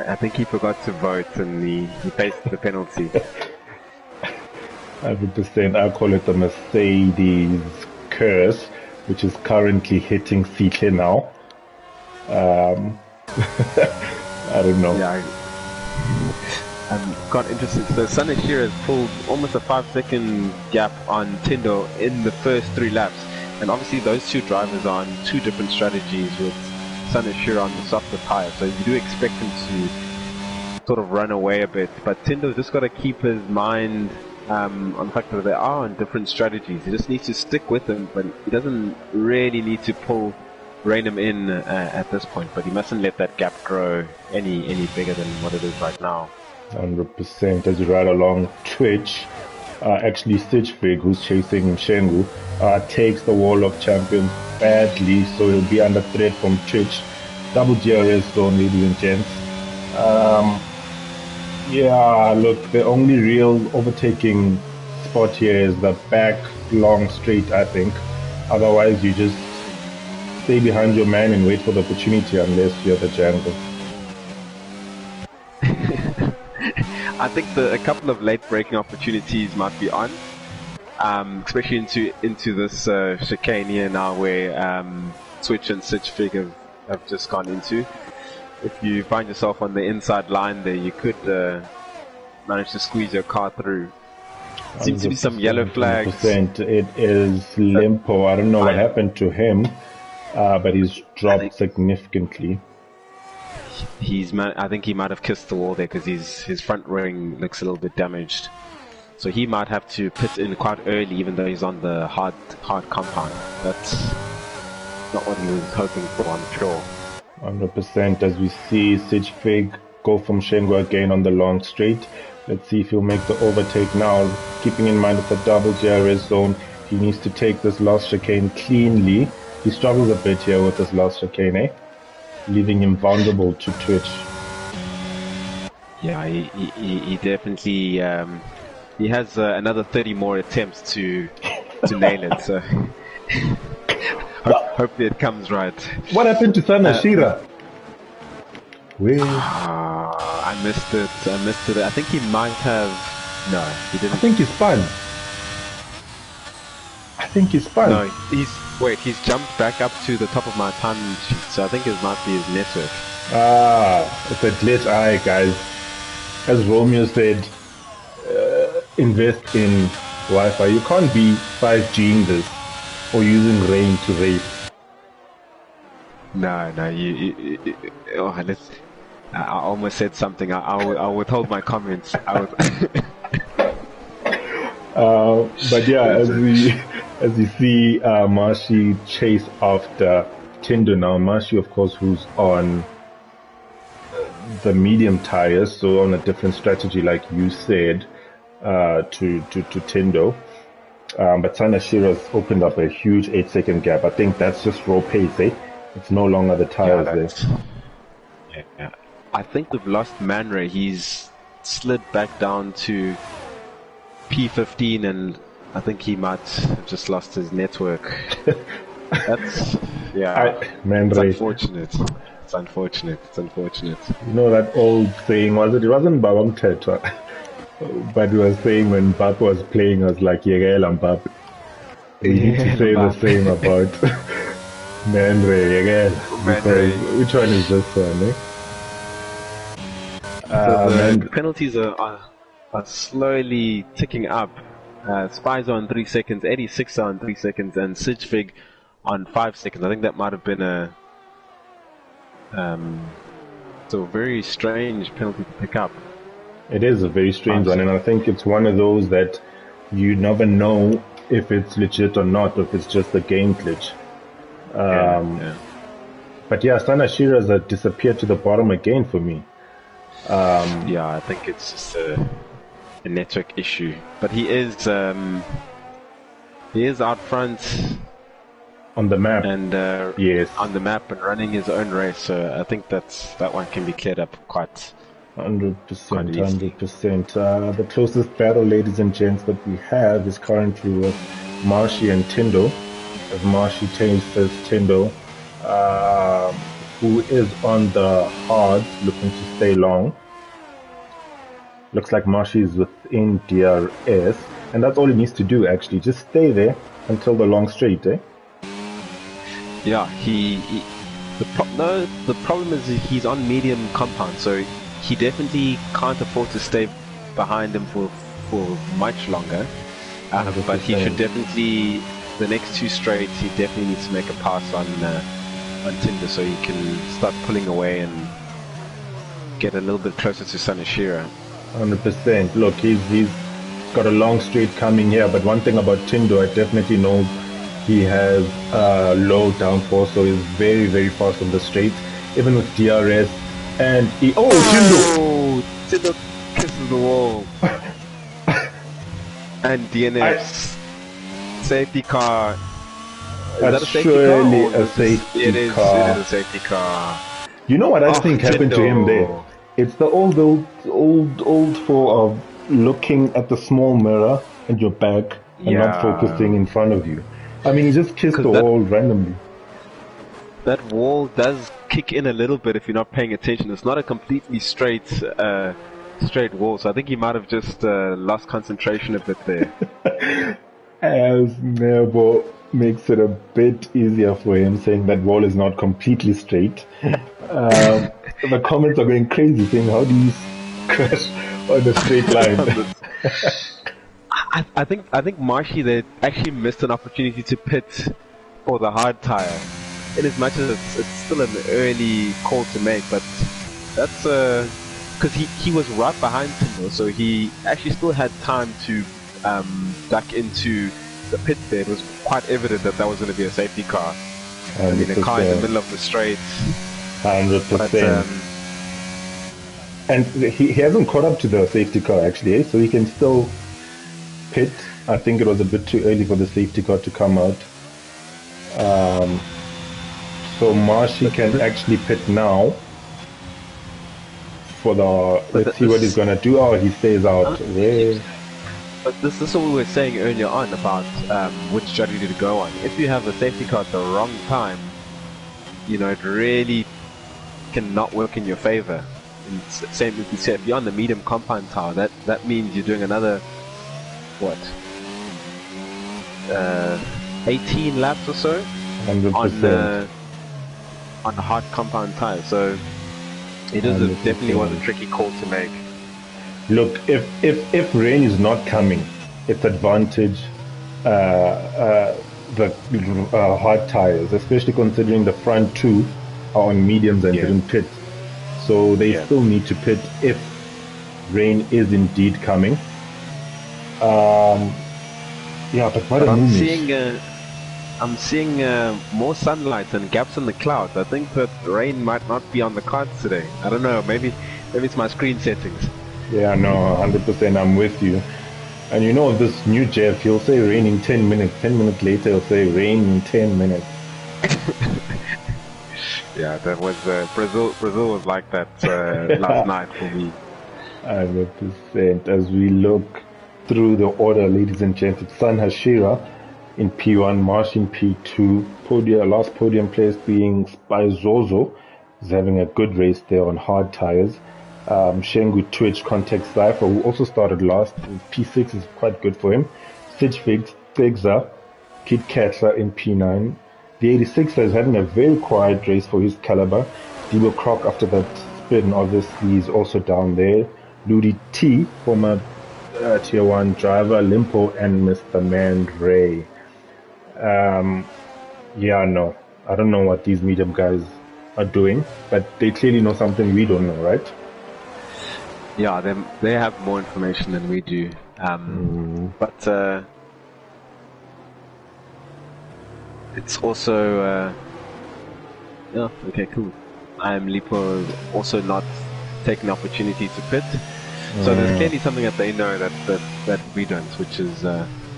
Speaker 2: I think he forgot to vote and he faced the penalty.
Speaker 1: 100%. I call it the Mercedes curse, which is currently hitting Fitle now. I don't know.
Speaker 2: Yeah, I'm quite interested. So Sanashira has pulled almost a 5-second gap on Tindo in the first 3 laps. And obviously those two drivers are on 2 different strategies with Sanashira on the softer tire. So you do expect him to sort of run away a bit. But Tindo's just got to keep his mind on the fact that they are on different strategies. He just needs to stick with them, but he doesn't really need to rein him in at this point. But he mustn't let that gap grow any bigger than what it is right now.
Speaker 1: 100%. As you ride along Twitch, actually Stitchfig, who's chasing Mshengu, takes the wall of champions badly, so he'll be under threat from Twitch. Double DRS zone, ladies and gents. Yeah, look, the only real overtaking spot here is the back long straight, I think. Otherwise, you just stay behind your man and wait for the opportunity unless you're the Django.
Speaker 2: I think a couple of late braking opportunities might be on, especially into this chicane here now where Twitch and Stitchfig have just gone into. If you find yourself on the inside line there, you could manage to squeeze your car through. Seems to be some yellow flags.
Speaker 1: 100%. It is Limpo. I don't know what happened to him, but he's dropped significantly.
Speaker 2: I think he might have kissed the wall there because his front ring looks a little bit damaged. So he might have to pit in quite early, even though he's on the hard compound. That's not what he was hoping for, I'm sure.
Speaker 1: 100%. As we see Stitchfig go from Shengu again on the long straight. Let's see if he'll make the overtake now. Keeping in mind it's a double DRS zone, he needs to take this last chicane cleanly. He struggles a bit here with this last chicane, leaving him vulnerable to Twitch.
Speaker 2: Yeah, he definitely he has another 30 more attempts to nail it. So hopefully it comes right.
Speaker 1: What happened to Sanashira?
Speaker 2: I missed it. I think he might have No, he
Speaker 1: I
Speaker 2: didn't.
Speaker 1: think he spun. I think he spun.
Speaker 2: No, he's jumped back up to the top of my time sheet, so I think it might be his network.
Speaker 1: It's a glitch. Aye, guys. As Romeo said, invest in Wi-Fi. You can't be 5Ging this or using rain to rape.
Speaker 2: No, oh, I almost said something. I'll withhold my comments.
Speaker 1: But yeah, as you see, Marshy chase after Tinder now. Marshy, of course, who's on the medium tires, so on a different strategy, like you said, to Tindo. But Sanashira's opened up a huge 8-second gap. I think that's just raw pace, eh? It's no longer the tires there.
Speaker 2: Yeah. I think we've lost Man Ray. He's slid back down to P15, and I think he might have just lost his network. That's
Speaker 1: Man
Speaker 2: it's
Speaker 1: Ray.
Speaker 2: unfortunate. It's unfortunate.
Speaker 1: You know that old saying, it wasn't Babam Tetwa, but he was saying when Bap was playing, I was like, Yegel and Bap. We need to say the same about Man Ray, Yegel. Which one is this one, eh?
Speaker 2: So the penalties are slowly ticking up. Spies on 3 seconds, 86 on 3 seconds, and Sidgefig on 5 seconds. I think that might have been a very strange penalty to pick up.
Speaker 1: It is a very strange one, and I think it's one of those that you never know if it's legit or not, or if it's just a game glitch. But yeah, Sanashira's disappeared to the bottom again for me.
Speaker 2: I think it's just a network issue. But he is out front
Speaker 1: on the map,
Speaker 2: and
Speaker 1: yes,
Speaker 2: on the map and running his own race. So I think that one can be cleared up quite
Speaker 1: 100%. 100%. The closest battle, ladies and gents, that we have is currently with Marshy and Tindo. As Marshy faces Tindo, who is on the hard, looking to stay long. Looks like Marshy is within DRS, and that's all he needs to do, actually. Just stay there until the long straight, eh?
Speaker 2: Yeah, the problem is he's on medium compound, so he definitely can't afford to stay behind him for much longer. But he should definitely, the next 2 straights, he definitely needs to make a pass on Tinder so he can start pulling away and get a little bit closer to Sanashira.
Speaker 1: 100%. Look, he's got a long straight coming here, but one thing about Tindo, I definitely know he has low downforce, so he's very, very fast on the straight, even with DRS. And
Speaker 2: Tindo kisses the wall. And DNF's safety car. Is that a safety
Speaker 1: surely
Speaker 2: car?
Speaker 1: A safety
Speaker 2: it is a safety car.
Speaker 1: You know what I think happened to him there? It's the old fall of looking at the small mirror in your back and not focusing in front of you. I mean, he just kissed the wall randomly.
Speaker 2: That wall does kick in a little bit if you're not paying attention. It's not a completely straight wall, so I think he might have just lost concentration a bit there.
Speaker 1: As Nebo makes it a bit easier for him, saying that wall is not completely straight. The comments are going crazy, saying, how do you crash on a straight line?
Speaker 2: I think Marshy, they actually missed an opportunity to pit for the hard tire. In as much as it's still an early call to make, but that's because he was right behind Tindo, so he actually still had time to duck into the pit there. It was quite evident that was going to be a safety car.
Speaker 1: 100%.
Speaker 2: I mean, a car in the middle of the straight.
Speaker 1: 100%. And he hasn't caught up to the safety car, actually, so he can still pit. I think it was a bit too early for the safety car to come out. So Marshy can actually pit now for the... Let's see what he's going to do. Oh, he stays out.
Speaker 2: But this is what we were saying earlier on about which strategy to go on. If you have a safety car at the wrong time, it really cannot work in your favor. And same if you say if you're on the medium compound tire, that means you're doing another what? 18 laps or so
Speaker 1: 100%.
Speaker 2: On the hard compound tire. So it is definitely was a tricky call to make.
Speaker 1: Look, if rain is not coming, it's advantage the hard tires, especially considering the front two are on mediums and didn't pit. So they still need to pit if rain is indeed coming. But what
Speaker 2: I'm seeing more sunlight and gaps in the clouds. I think that rain might not be on the cards today. I don't know. Maybe it's my screen settings.
Speaker 1: Yeah, no, 100%. I'm with you. And you know this new Jeff, he'll say rain in 10 minutes. 10 minutes later, he'll say rain in 10 minutes.
Speaker 2: Yeah, that was Brazil was like that last night for me.
Speaker 1: 100%. As we look through the order, ladies and gents, it's San Hashira in P1, Marsh in P2, last podium place being Spizozo, is having a good race there on hard tires. Shengu Twitch Contact Cypher, who also started last in P6, is quite good for him. Stitch Figza, Kid Katla in P9. The 86er is having a very quiet race for his caliber. Debo Croc, after that spin, obviously, is also down there. Ludi T, former Tier 1 driver, Limpo, and Mr. Man Ray. I don't know what these medium guys are doing, but they clearly know something we don't know, right?
Speaker 2: Yeah, they have more information than we do. But it's also okay, cool. Lipo also not taking the opportunity to pit. So there's clearly something that they know that we don't, which is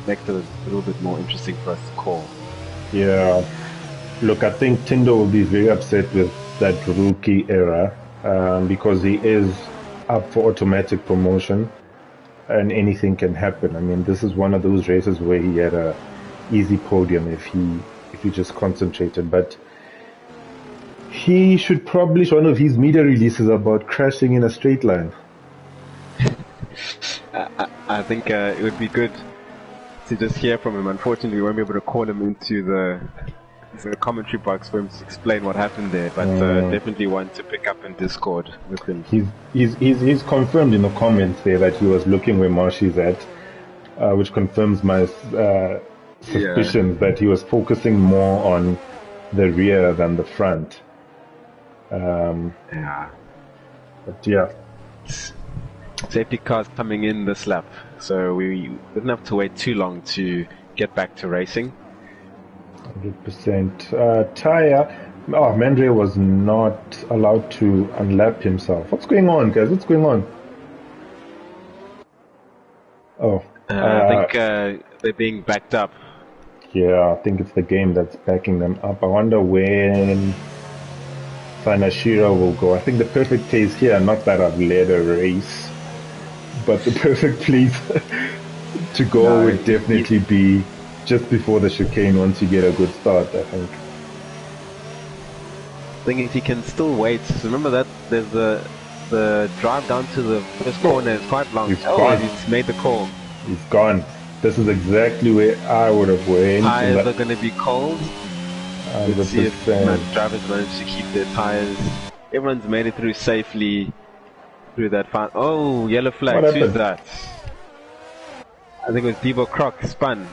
Speaker 2: makes it a little bit more interesting for us to call.
Speaker 1: Yeah. Look, I think Tindo will be very upset with that rookie era because he is up for automatic promotion and anything can happen. I mean, this is one of those races where he had a easy podium if he just concentrated, but he should publish one of his media releases about crashing in a straight line.
Speaker 2: I think it would be good to just hear from him. Unfortunately, we won't be able to call him into the commentary box for him to explain what happened there, but definitely want to pick up in Discord with him.
Speaker 1: He's confirmed in the comments there that he was looking where Marshy's at, which confirms my suspicions that he was focusing more on the rear than the front. But yeah.
Speaker 2: Safety cars coming in this lap, so we didn't have to wait too long to get back to racing.
Speaker 1: 100%. Tire. Mandre was not allowed to unlap himself. What's going on, guys? What's going on?
Speaker 2: I think they're being backed up.
Speaker 1: Yeah, I think it's the game that's backing them up. I wonder when Sanashira will go. I think the perfect place here, not that I've led a race, but the perfect place to go would definitely be just before the chicane once you get a good start, I think.
Speaker 2: Thing is, he can still wait. Remember that there's the drive down to the first corner is quite long. He's made the call.
Speaker 1: He's gone. This is exactly where I would have went.
Speaker 2: Tires are going to be cold. Let's see if drivers manage to keep their tires. Everyone's made it through safely through that fun. Oh, yellow flag. Who's that? I think it was Debo Croc spun.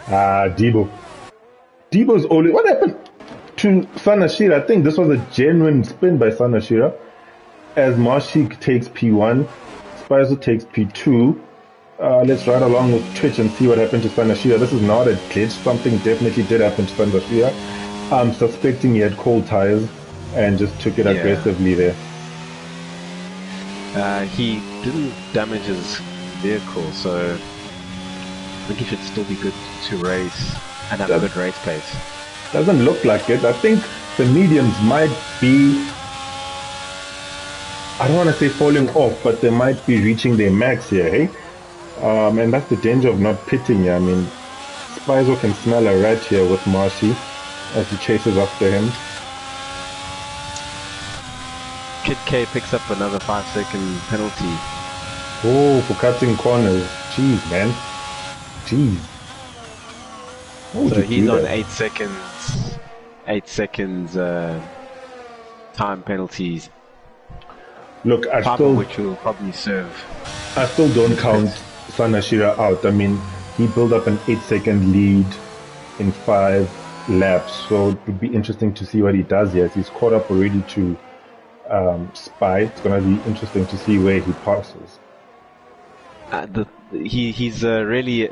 Speaker 1: Debo. Debo's only. What happened to Sanashira? I think this was a genuine spin by Sanashira. As Marshy takes P1, Spicer takes P2. Let's ride along with Twitch and see what happened to Sanashira. This is not a glitch. Something definitely did happen to Sanashira. I'm suspecting he had cold tires and just took it aggressively there.
Speaker 2: He didn't damage his vehicle, so I think he should still be good to race and have a good race pace.
Speaker 1: Doesn't look like it. I think the mediums might be, I don't want to say falling off, but they might be reaching their max here, hey? And that's the danger of not pitting here. I mean, Spizo can smell a rat here with Marcy as he chases after him.
Speaker 2: Kid K picks up another 5-second penalty.
Speaker 1: Oh, for cutting corners. Jeez, man. Jeez.
Speaker 2: So he's on 8 seconds. 8 seconds time penalties.
Speaker 1: Look,
Speaker 2: which will probably serve.
Speaker 1: I still don't count Sanashira out. I mean, he built up an 8-second lead in 5 laps, so it would be interesting to see what he does here. He's caught up already to Spy. It's going to be interesting to see where he passes.
Speaker 2: He's really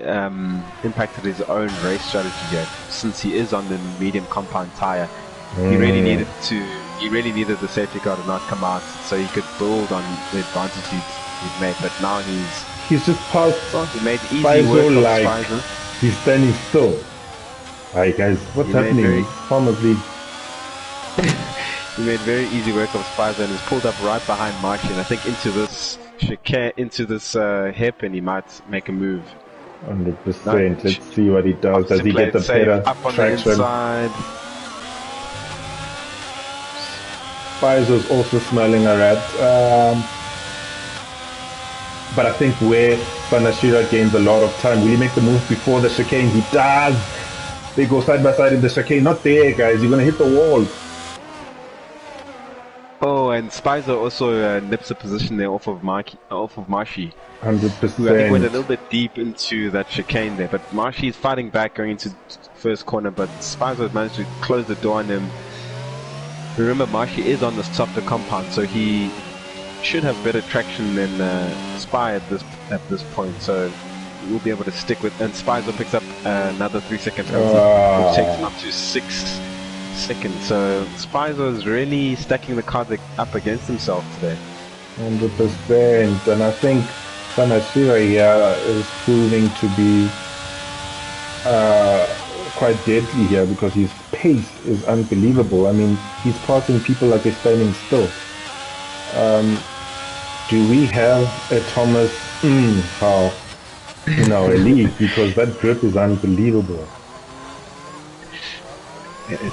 Speaker 2: impacted his own race strategy here, since he is on the medium compound tire. He really needed the safety car to not come out, so he could build on the advantage he'd made. But now
Speaker 1: he's just passed.
Speaker 2: He made easy work of Spicer.
Speaker 1: He's standing still. Hi guys, what's happening? Farmer, please.
Speaker 2: He made very easy work of Spicer and is pulled up right behind Marty, and I think into this hairpin he might make a move.
Speaker 1: 100%. Let's see what he does. Does he get the better
Speaker 2: up on
Speaker 1: traction?
Speaker 2: The inside.
Speaker 1: Spicer's also smelling a rat. But I think where Sanashira gains a lot of time, will he make the move before the chicane? He does! They go side by side in the chicane. Not there, guys. You're going to hit the wall.
Speaker 2: Oh, and Spicer also nips a position there off of Marshy.
Speaker 1: 100%.
Speaker 2: Who I think went a little bit deep into that chicane there. But Marshy is fighting back going into first corner, but Spicer managed to close the door on him. Remember, Marshy is on the softer compound, so he should have better traction than Spy at this point. So we'll be able to stick with. And Spicer picks up another 3-second penalty, which takes him up to 6 seconds. So Spicer is really stacking the card up against himself today.
Speaker 1: 100%. And I think Sanashira here is proving to be quite deadly here because his pace is unbelievable. I mean, he's passing people like they're standing still. Do we have a Thomas in our league? Because that grip is unbelievable.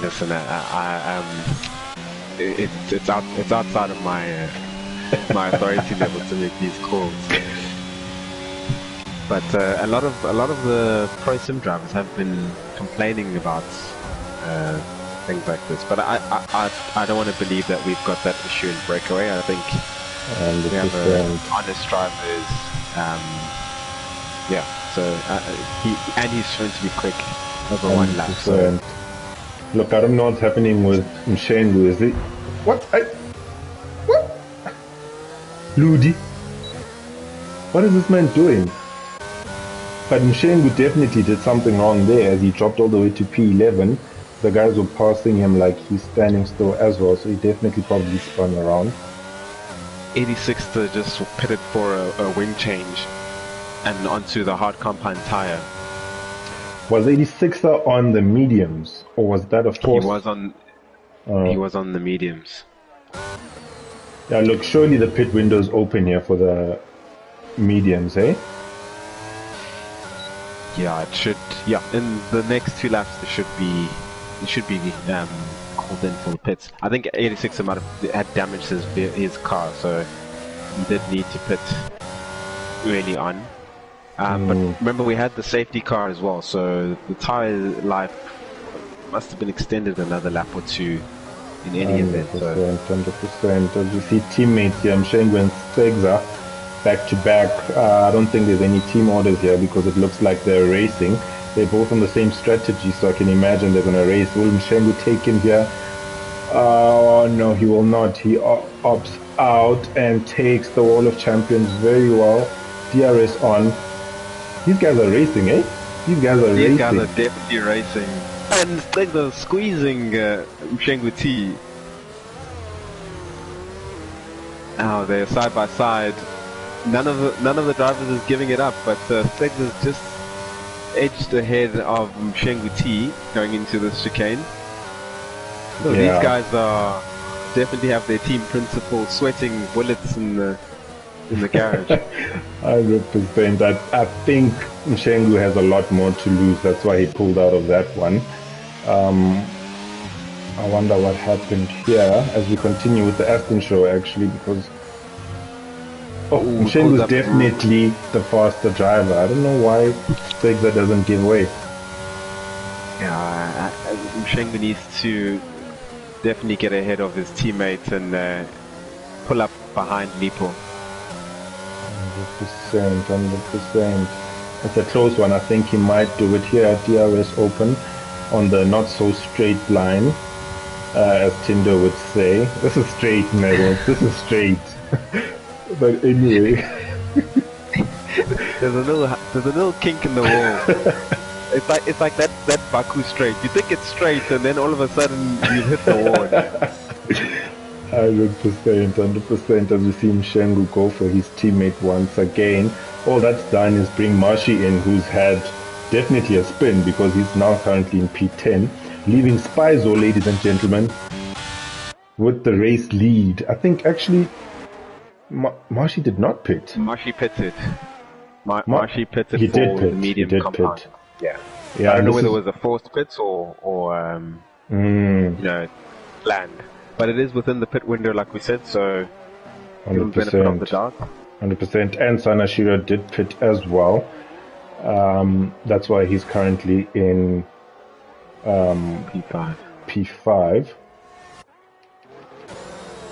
Speaker 2: Listen, it's outside of my my authority level to make these calls. But a lot of the pro sim drivers have been complaining about things like this. But I don't want to believe that we've got that issue in Breakaway. I think we have honest drivers. Yeah. So he's shown to be quick over 1 lap. So.
Speaker 1: Look, I don't know what's happening with Mshengu. Is it what? What? Ludi, what is this man doing? But Mshengu definitely did something wrong there as he dropped all the way to P11. The guys were passing him like he's standing still as well, so he definitely probably spun around.
Speaker 2: 86th just pitted for a wing change and onto the hard compound tire.
Speaker 1: Was 86er on the mediums, or was that a force?
Speaker 2: He was on the mediums.
Speaker 1: Yeah, look, surely the pit window's open here for the mediums, eh?
Speaker 2: Yeah, it should. Yeah, in the next 2 laps, it should be called in for the pits. I think 86 might have had damaged his car, so he did need to pit early on. But remember, we had the safety car as well, so the tire life must have been extended another lap or 2 in any event.
Speaker 1: 100%. As you see teammates here, Mshengu and Stegza back to back. I don't think there's any team orders here because it looks like they're racing. They're both on the same strategy, so I can imagine they're going to race. Will Mshengu take him here? Oh no, he will not. He opts out and takes the Wall of Champions very well. DRS on. These guys are racing, eh? These guys are
Speaker 2: definitely racing. And they're squeezing Mshengu T. Now they're side by side. None of the drivers is giving it up, but Stegza's just edged ahead of Mshengu T going into the chicane. So these guys are definitely have their team principal sweating bullets in the garage.
Speaker 1: 100%. I think Mshengu has a lot more to lose. That's why he pulled out of that one. I wonder what happened here as we continue with the Aston show, actually, because Mshengu is definitely the faster driver. I don't know why Stegza doesn't give way.
Speaker 2: Yeah, Mshengu needs to definitely get ahead of his teammates and pull up behind Lipo.
Speaker 1: 100%, 100%. It's a close one. I think he might do it here at DRS Open on the not so straight line, as Tinder would say. This is straight, Meadows. This is straight. But anyway,
Speaker 2: there's a little kink in the wall. It's like that Baku straight. You think it's straight, and then all of a sudden you hit the wall.
Speaker 1: 100%, 100%. As we see Mshengu go for his teammate once again. All that's done is bring Marshy in, who's had definitely a spin because he's now currently in P10, leaving Spizo, ladies and gentlemen, with the race lead. I think actually Marshy did not pit.
Speaker 2: Marshy pitted. Marshy pitted
Speaker 1: he
Speaker 2: for
Speaker 1: did pit.
Speaker 2: the medium
Speaker 1: he did
Speaker 2: compound.
Speaker 1: Pit.
Speaker 2: Yeah.
Speaker 1: Yeah,
Speaker 2: I don't know whether it was a forced pit or planned. But it is within the pit window, like we said, so give him benefit of the doubt.
Speaker 1: 100%. And Sanashiro did pit as well. That's why he's currently in
Speaker 2: P5.
Speaker 1: P5.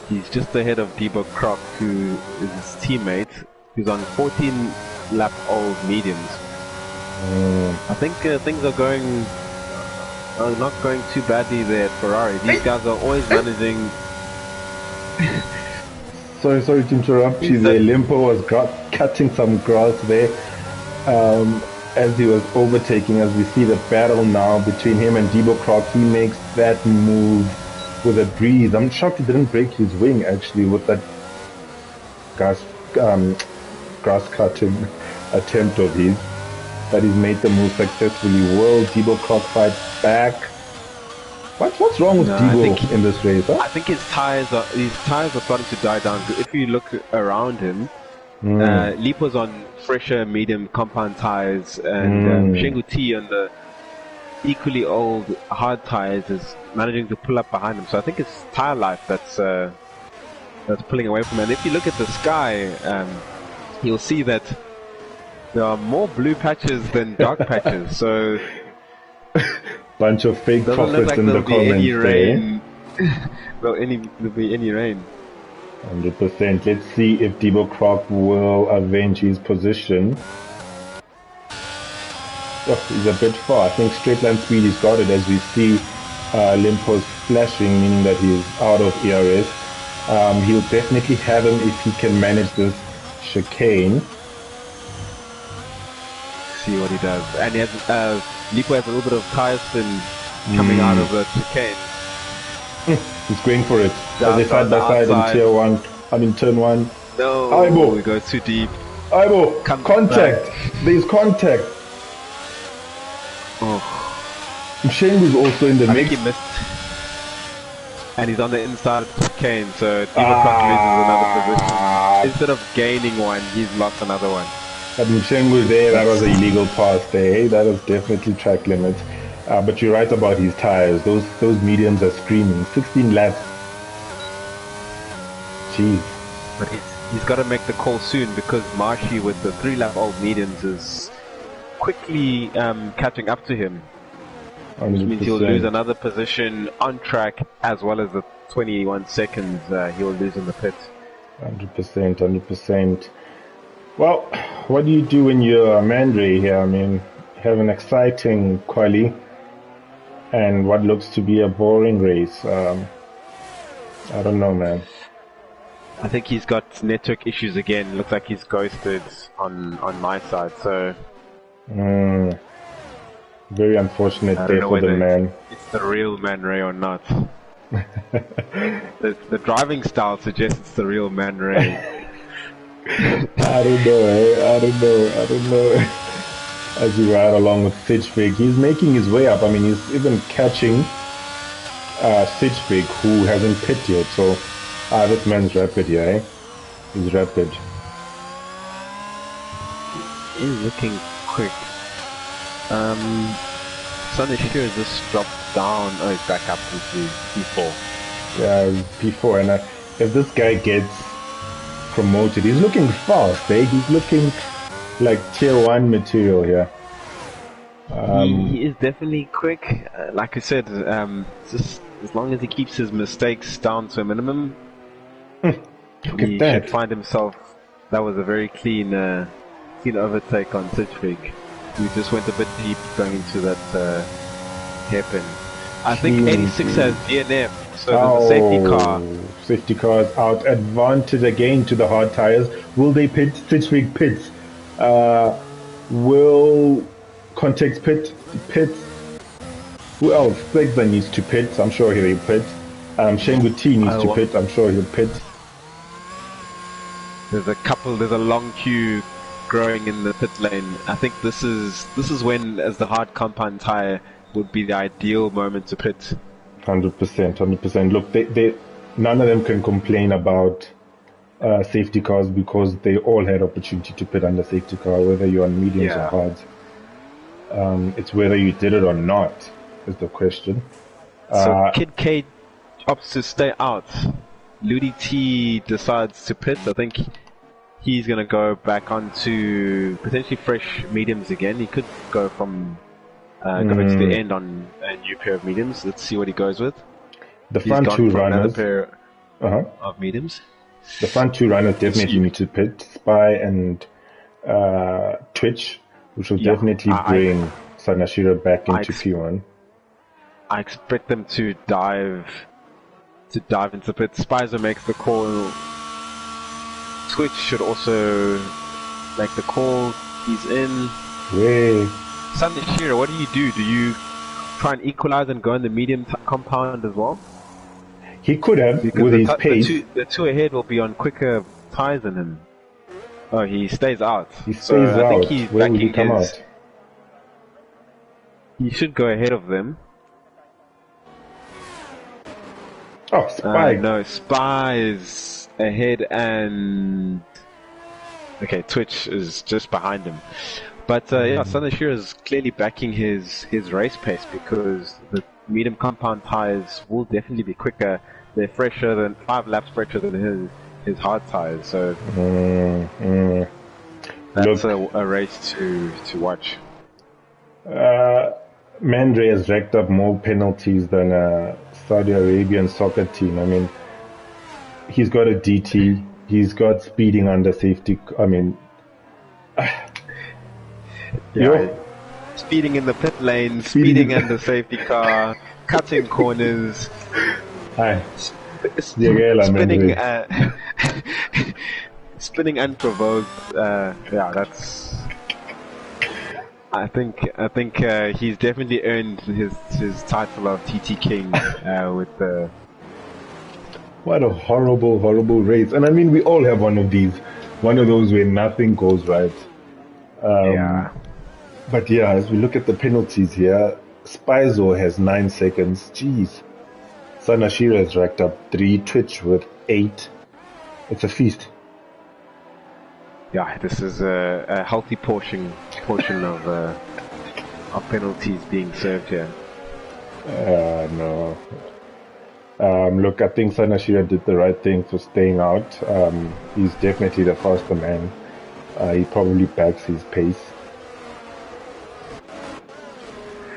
Speaker 2: He's just ahead of Debo Croc, who is his teammate, who's on 14 lap old mediums. I think things are not going too badly there at Ferrari. These guys are always managing.
Speaker 1: Sorry to interrupt you there. Limpo was cutting some grass there as he was overtaking. As we see the battle now between him and Debo Croc, he makes that move with a breeze. I'm shocked he didn't break his wing actually with that grass cutting attempt of his. But he's made the move successfully. Will Debo Croc fight back? What's wrong with Debo in this race? Huh?
Speaker 2: I think his tires are starting to die down. If you look around him, Lipo's on fresher medium compound tires, and Shengu T on the equally old hard tires is managing to pull up behind him. So I think it's tire life that's pulling away from him. And if you look at the sky, you'll see that there are more blue patches than dark patches. So
Speaker 1: bunch of fake prophets in the comments there.
Speaker 2: There'll be any rain.
Speaker 1: 100%. Let's see if Debo Croc will avenge his position. Oh, he's a bit far. I think straight line speed he's got it, as we see Limpo's flashing, meaning that he is out of ERS. He'll definitely have him if he can manage this chicane.
Speaker 2: See what he does. And he has Lipo has a little bit of tire spin coming out of the chicane.
Speaker 1: He's going for it. As they side by side in turn one.
Speaker 2: No,
Speaker 1: Aibo.
Speaker 2: We go too deep.
Speaker 1: Aibo, contact. There's contact.
Speaker 2: Oh.
Speaker 1: Mshengu's also in the mix.
Speaker 2: I think he missed. And he's on the inside of the chicane, so Debo Croc loses another position. Instead of gaining one, he's lost another one.
Speaker 1: But Mshengu there, that was an illegal pass there. That was definitely track limits. But you're right about his tires. Those mediums are screaming. 16 laps. Jeez.
Speaker 2: But he's got to make the call soon, because Marshy with the 3-lap old mediums is quickly catching up to him.
Speaker 1: 100%.
Speaker 2: Which means he'll lose another position on track, as well as the 21 seconds he'll lose in the pit.
Speaker 1: 100%, 100%. Well, what do you do when you're a Mandre here? I mean, you have an exciting quali and what looks to be a boring race. I don't know, man.
Speaker 2: I think he's got network issues again. Looks like he's ghosted on my side, so...
Speaker 1: Very unfortunate day for the man.
Speaker 2: It's the real Man Ray or not. the driving style suggests it's the real Man Ray.
Speaker 1: I don't know. As we ride along with Sitchvig, he's making his way up. I mean, he's even catching Sitchvig, who hasn't pit yet. So, this man's rapid here, eh? He's rapid.
Speaker 2: He's looking quick. Sunny Shear just dropped down. Oh, he's back up into P4.
Speaker 1: Yeah, P4. And if this guy gets promoted, he's looking fast, eh? He's looking like tier 1 material here.
Speaker 2: He is definitely quick. Like I said, just as long as he keeps his mistakes down to a minimum, he should find himself. That was a very clean overtake on Citrix. He just went a bit deep going into that hairpin. I think 86 has DNF, so there's a safety car.
Speaker 1: Safety cars out. Advantage again to the hard tires. Will they pit? Citrix pits. Will Context pit? Who else? Flegler needs to pit. I'm sure he'll pit. Shenguti needs to pit. I'm sure he'll pit.
Speaker 2: There's a long queue growing in the pit lane. I think this is when, as the hard compound tire, would be the ideal moment to pit.
Speaker 1: 100%. Look, they none of them can complain about safety cars because they all had opportunity to pit under safety car, whether you're on mediums or hards. It's whether you did it or not is the question.
Speaker 2: So Kid K opts to stay out. Ludi T decides to pit. I think he's going to go back onto potentially fresh mediums again. He could go from go to the end on a new pair of mediums. Let's see what he goes with.
Speaker 1: The front two runners.
Speaker 2: Another pair of mediums.
Speaker 1: The front two runners definitely need to pit. Spy and Twitch, which will definitely bring Sanashira back into P1.
Speaker 2: I expect them to dive into pit. Spicer makes the call. Twitch should also make the call. He's in.
Speaker 1: Way.
Speaker 2: Sanashira, what do? Do you try and equalize and go in the medium compound as well?
Speaker 1: He could have, because with his pace.
Speaker 2: The two ahead will be on quicker tires than him. Oh, he stays out.
Speaker 1: He stays out.
Speaker 2: I think he's
Speaker 1: Where will he come out?
Speaker 2: He should go ahead of them.
Speaker 1: Oh, Spy.
Speaker 2: No, Spy is ahead and... Okay, Twitch is just behind him. But Sanashira is clearly backing his race pace because the medium compound tires will definitely be quicker. They're fresher than 5 laps fresher than his hard tires. So that's a race to watch.
Speaker 1: Mandre has racked up more penalties than a Saudi Arabian soccer team. I mean, he's got a DT. He's got speeding under safety. I mean,
Speaker 2: speeding in the pit lane, speeding under safety car, cutting corners, spinning, spinning unprovoked. That's. I think he's definitely earned his title of TT King with the.
Speaker 1: What a horrible race! And I mean, we all have one of those where nothing goes right. But as we look at the penalties here, Spyzo has 9 seconds. Jeez. Sanashira has racked up 3. Twitch with 8. It's a feast.
Speaker 2: Yeah, this is a healthy portion of penalties being served here.
Speaker 1: No. Look, I think Sanashira did the right thing for staying out. He's definitely the faster man. He probably backs his pace.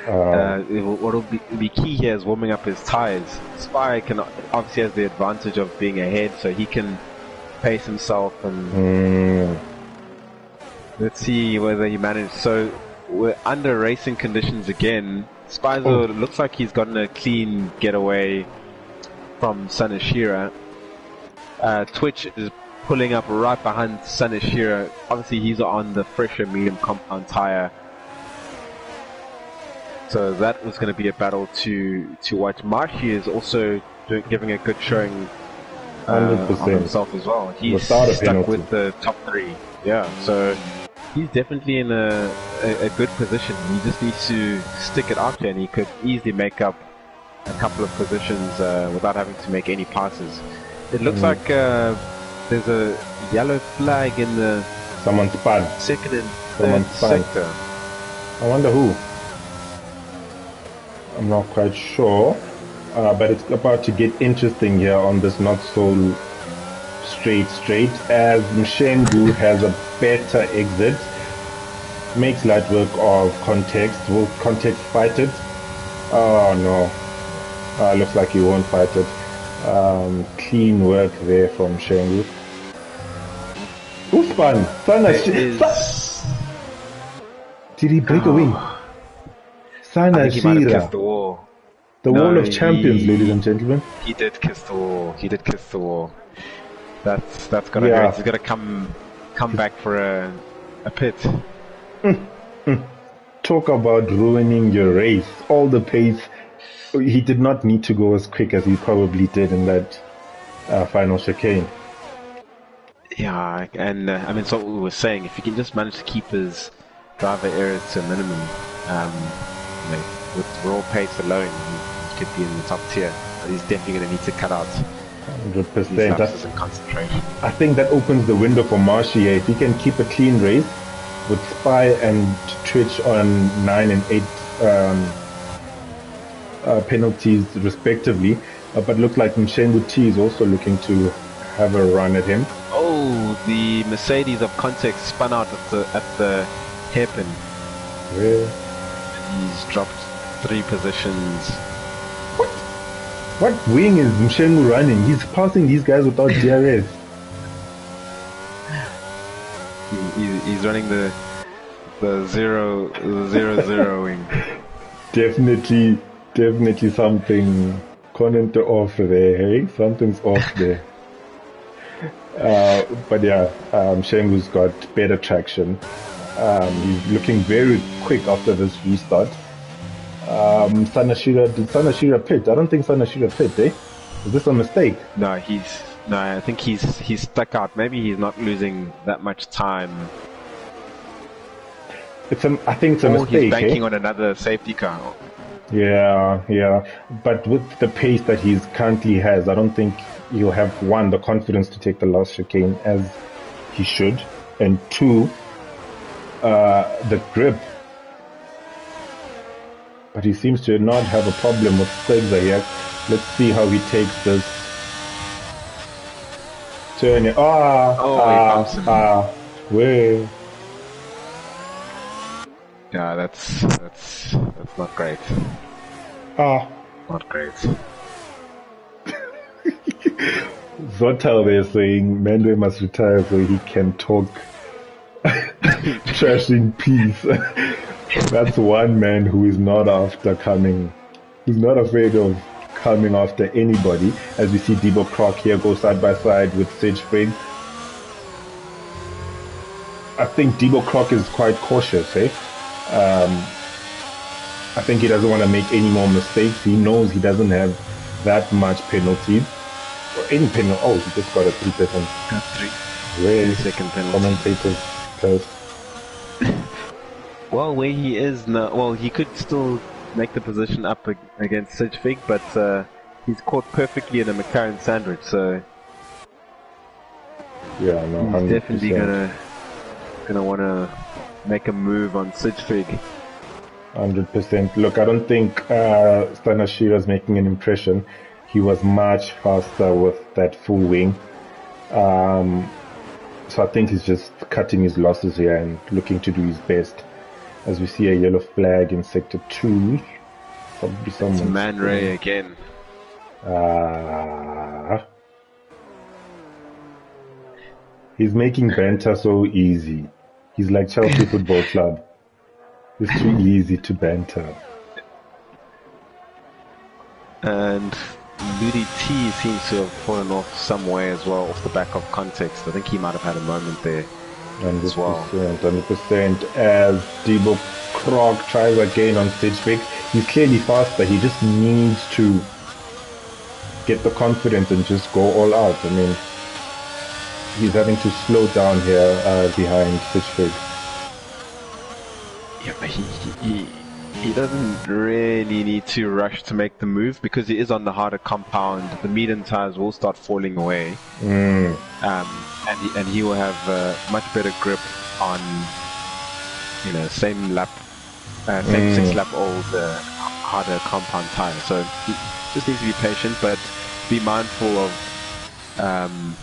Speaker 2: What will be key here is warming up his tires. Spy can obviously has the advantage of being ahead, so he can pace himself and let's see whether he managed. So we're under racing conditions again. Spyzo looks like he's gotten a clean getaway from Sanashira. Twitch is pulling up right behind Sanashira. Obviously he's on the fresher medium compound tire. So that was going to be a battle to watch. Marshi is also giving a good showing on himself as well. He's stuck with the top 3. Yeah, so he's definitely in a good position. He just needs to stick it out here, and he could easily make up a couple of positions without having to make any passes. It looks like there's a yellow flag in the
Speaker 1: second and third
Speaker 2: sector.
Speaker 1: I wonder who. I'm not quite sure, but it's about to get interesting here on this not so straight, as Mshengu has a better exit, makes light work of Context. Will Context fight it? Oh no, looks like he won't fight it. Clean work there from Mshengu. Who spun? Did he break a wing?
Speaker 2: I think he might have kissed
Speaker 1: Sanashira.
Speaker 2: the wall.
Speaker 1: The wall of champions, ladies and gentlemen.
Speaker 2: He did kiss the wall. He did kiss the wall. That's gonna hurt. He's gonna come back for a pit.
Speaker 1: Talk about ruining your race. All the pace. He did not need to go as quick as he probably did in that final chicane.
Speaker 2: Yeah, and I mean, so what we were saying, if he can just manage to keep his driver errors to a minimum, you know, with raw pace alone, he could be in the top tier. But he's definitely going to need to cut out
Speaker 1: 100%.
Speaker 2: lapses in concentration.
Speaker 1: I think that opens the window for Marshy. If he can keep a clean race with Spy and Twitch on 9 and 8 penalties respectively, but looks like Mshengu T is also looking to have a run at him.
Speaker 2: Oh, the Mercedes of Context spun out at the hairpin.
Speaker 1: Where?
Speaker 2: He's dropped 3 positions.
Speaker 1: What wing is Mshengu running? He's passing these guys without DRS.
Speaker 2: He's running the 0-0 wing.
Speaker 1: Definitely something content off there, hey? Something's off there. But yeah, Mshengu's got better traction. He's looking very quick after this restart. Did Sanashira pit? I don't think Sanashira pit, eh? Is this a mistake?
Speaker 2: No, I think he's stuck out. Maybe he's not losing that much time.
Speaker 1: I think it's a mistake.
Speaker 2: He's banking on another safety car.
Speaker 1: Yeah. But with the pace that he's currently has, I don't think he'll have, one, the confidence to take the last chicane as he should, and two, the grip. But he seems to not have a problem with Stegza here. Let's see how he takes this turn.
Speaker 2: He bumps him.
Speaker 1: Where?
Speaker 2: Yeah, that's not great. Not great.
Speaker 1: Zotal, they're saying Mende must retire so he can talk trash in peace. That's one man who is not who's not afraid of coming after anybody. As we see Debo Croc here go side by side with Sage Frigg. I think Debo Croc is quite cautious, eh? I think he doesn't want to make any more mistakes. He knows he doesn't have that much penalties. Or any penalty. Oh, he just got a 3%.
Speaker 2: Got 3.
Speaker 1: Where
Speaker 2: second penalty.
Speaker 1: Commentators close.
Speaker 2: Well, where he is now, well, he could still make the position up against Sage Frigg, but he's caught perfectly in a McLaren sandwich, so
Speaker 1: yeah, no,
Speaker 2: he's
Speaker 1: 100%.
Speaker 2: definitely gonna want to make a move on Sage Frigg.
Speaker 1: 100%. Look, I don't think Stanashira's making an impression. He was much faster with that full wing. So I think he's just cutting his losses here and looking to do his best. As we see a yellow flag in sector 2. Probably someone.
Speaker 2: It's Man Ray again.
Speaker 1: He's making banter so easy. He's like Chelsea Football Club. It's too easy to banter.
Speaker 2: And Ludi T seems to have fallen off some way as well, off the back of Context. I think he might have had a moment there as well.
Speaker 1: 100%. As Debo Croc tries again on stage fix, he's clearly faster. He just needs to get the confidence and just go all out. I mean, he's having to slow down here behind stage fix.
Speaker 2: Yeah, but he doesn't really need to rush to make the move because he is on the harder compound. The medium tires will start falling away, and he will have much better grip on, same 6 lap old harder compound tire. So he just needs to be patient, but be mindful of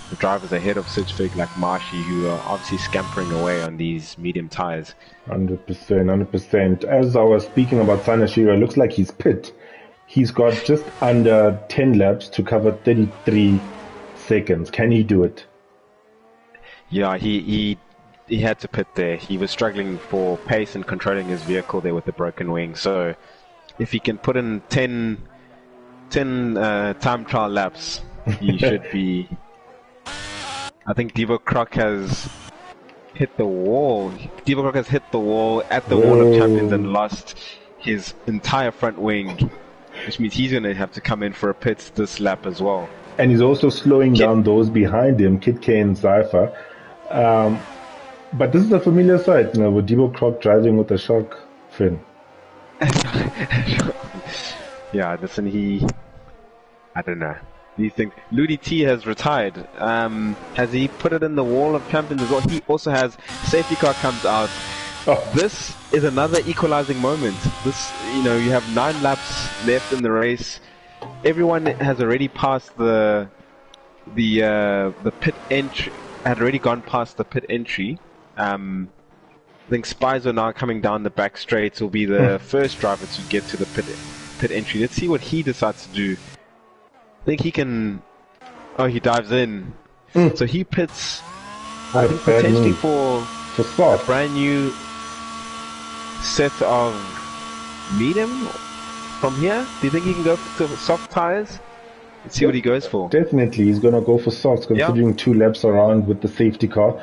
Speaker 2: the drivers ahead of Sidgwick like Marshy, who are obviously scampering away on these medium tires.
Speaker 1: 100%, 100%. As I was speaking about Sanashiro, it looks like he's pit. He's got just under 10 laps to cover 33 seconds. Can he do it?
Speaker 2: Yeah, he had to pit there. He was struggling for pace and controlling his vehicle there with the broken wing. So if he can put in 10 time trial laps, he should be. I think Devo Croc has hit the wall. Devo Croc has hit the wall at the Wall of Champions and lost his entire front wing, which means he's going to have to come in for a pit this lap as well.
Speaker 1: And he's also slowing down those behind him, Kit K and Cypher. But this is a familiar sight, you know, with Devo Croc driving with a shark fin.
Speaker 2: Yeah, listen, I don't know. Do you think Ludi T has retired? Has he put it in the Wall of Champions as well? He also has safety car comes out. Oh. This is another equalizing moment. This, you know, you have 9 laps left in the race. Everyone has already passed the pit entry. Had already gone past the pit entry. I think Spizo now coming down the back straight will be the first driver to get to the pit entry. Let's see what he decides to do. I think he can. Oh, he dives in. So he pits. I think potentially for a brand new set of medium from here. Do you think he can go to soft tires? Let's see what he goes for.
Speaker 1: Definitely, he's going to go for softs, considering 2 laps around with the safety car.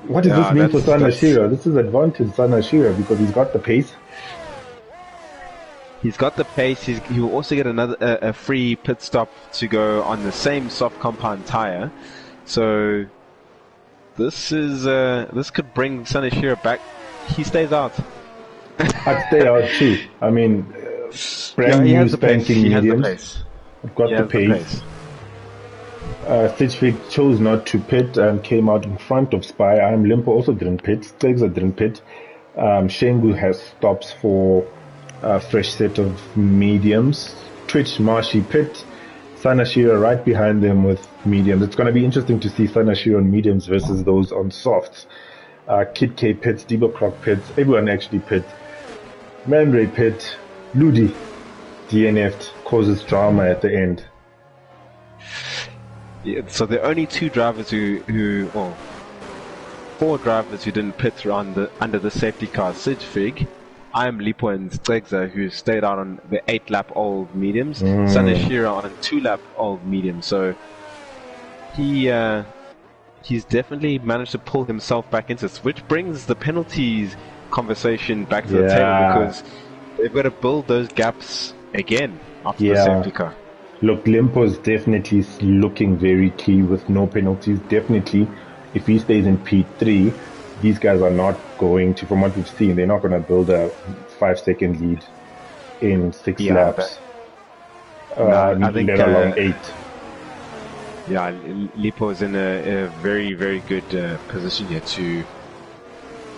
Speaker 1: What does this mean for Sanashiro? This is advantage Sanashiro because he's got the pace.
Speaker 2: He's got the pace. He will also get a free pit stop to go on the same soft compound tire. So this could bring Sanashiro back. He stays out.
Speaker 1: I'd stay out too. I mean, brand new spanking mediums. I've got the pace. Stitchfig chose not to pit and came out in front of Spy. Limpo also didn't pit. Stegza didn't pit. Shengu has stops for a fresh set of mediums. Twitch, Marshy pit. Sanashiro right behind them with mediums. It's going to be interesting to see Sanashiro on mediums versus those on softs. Kid K pits, Debo Croc pits. Everyone actually pit. Manray pit. Ludi DNF'd, causes drama at the end.
Speaker 2: Yeah, so there are only 2 drivers or 4 drivers who didn't pit under the safety car. Sidgfig, Lipo and Stegza, who stayed out on the 8-lap-old mediums. Sanashiro on 2-lap-old mediums. So he's definitely managed to pull himself back into this, which brings the penalties conversation back to the table because they've got to build those gaps again after the safety car.
Speaker 1: Look, Limpo's definitely looking very key with no penalties. Definitely, if he stays in P3, these guys are not going to, from what we've seen, they're not going to build a 5-second lead in 6 laps. I think let alone 8.
Speaker 2: Yeah, Lipo is in a very, very good position here to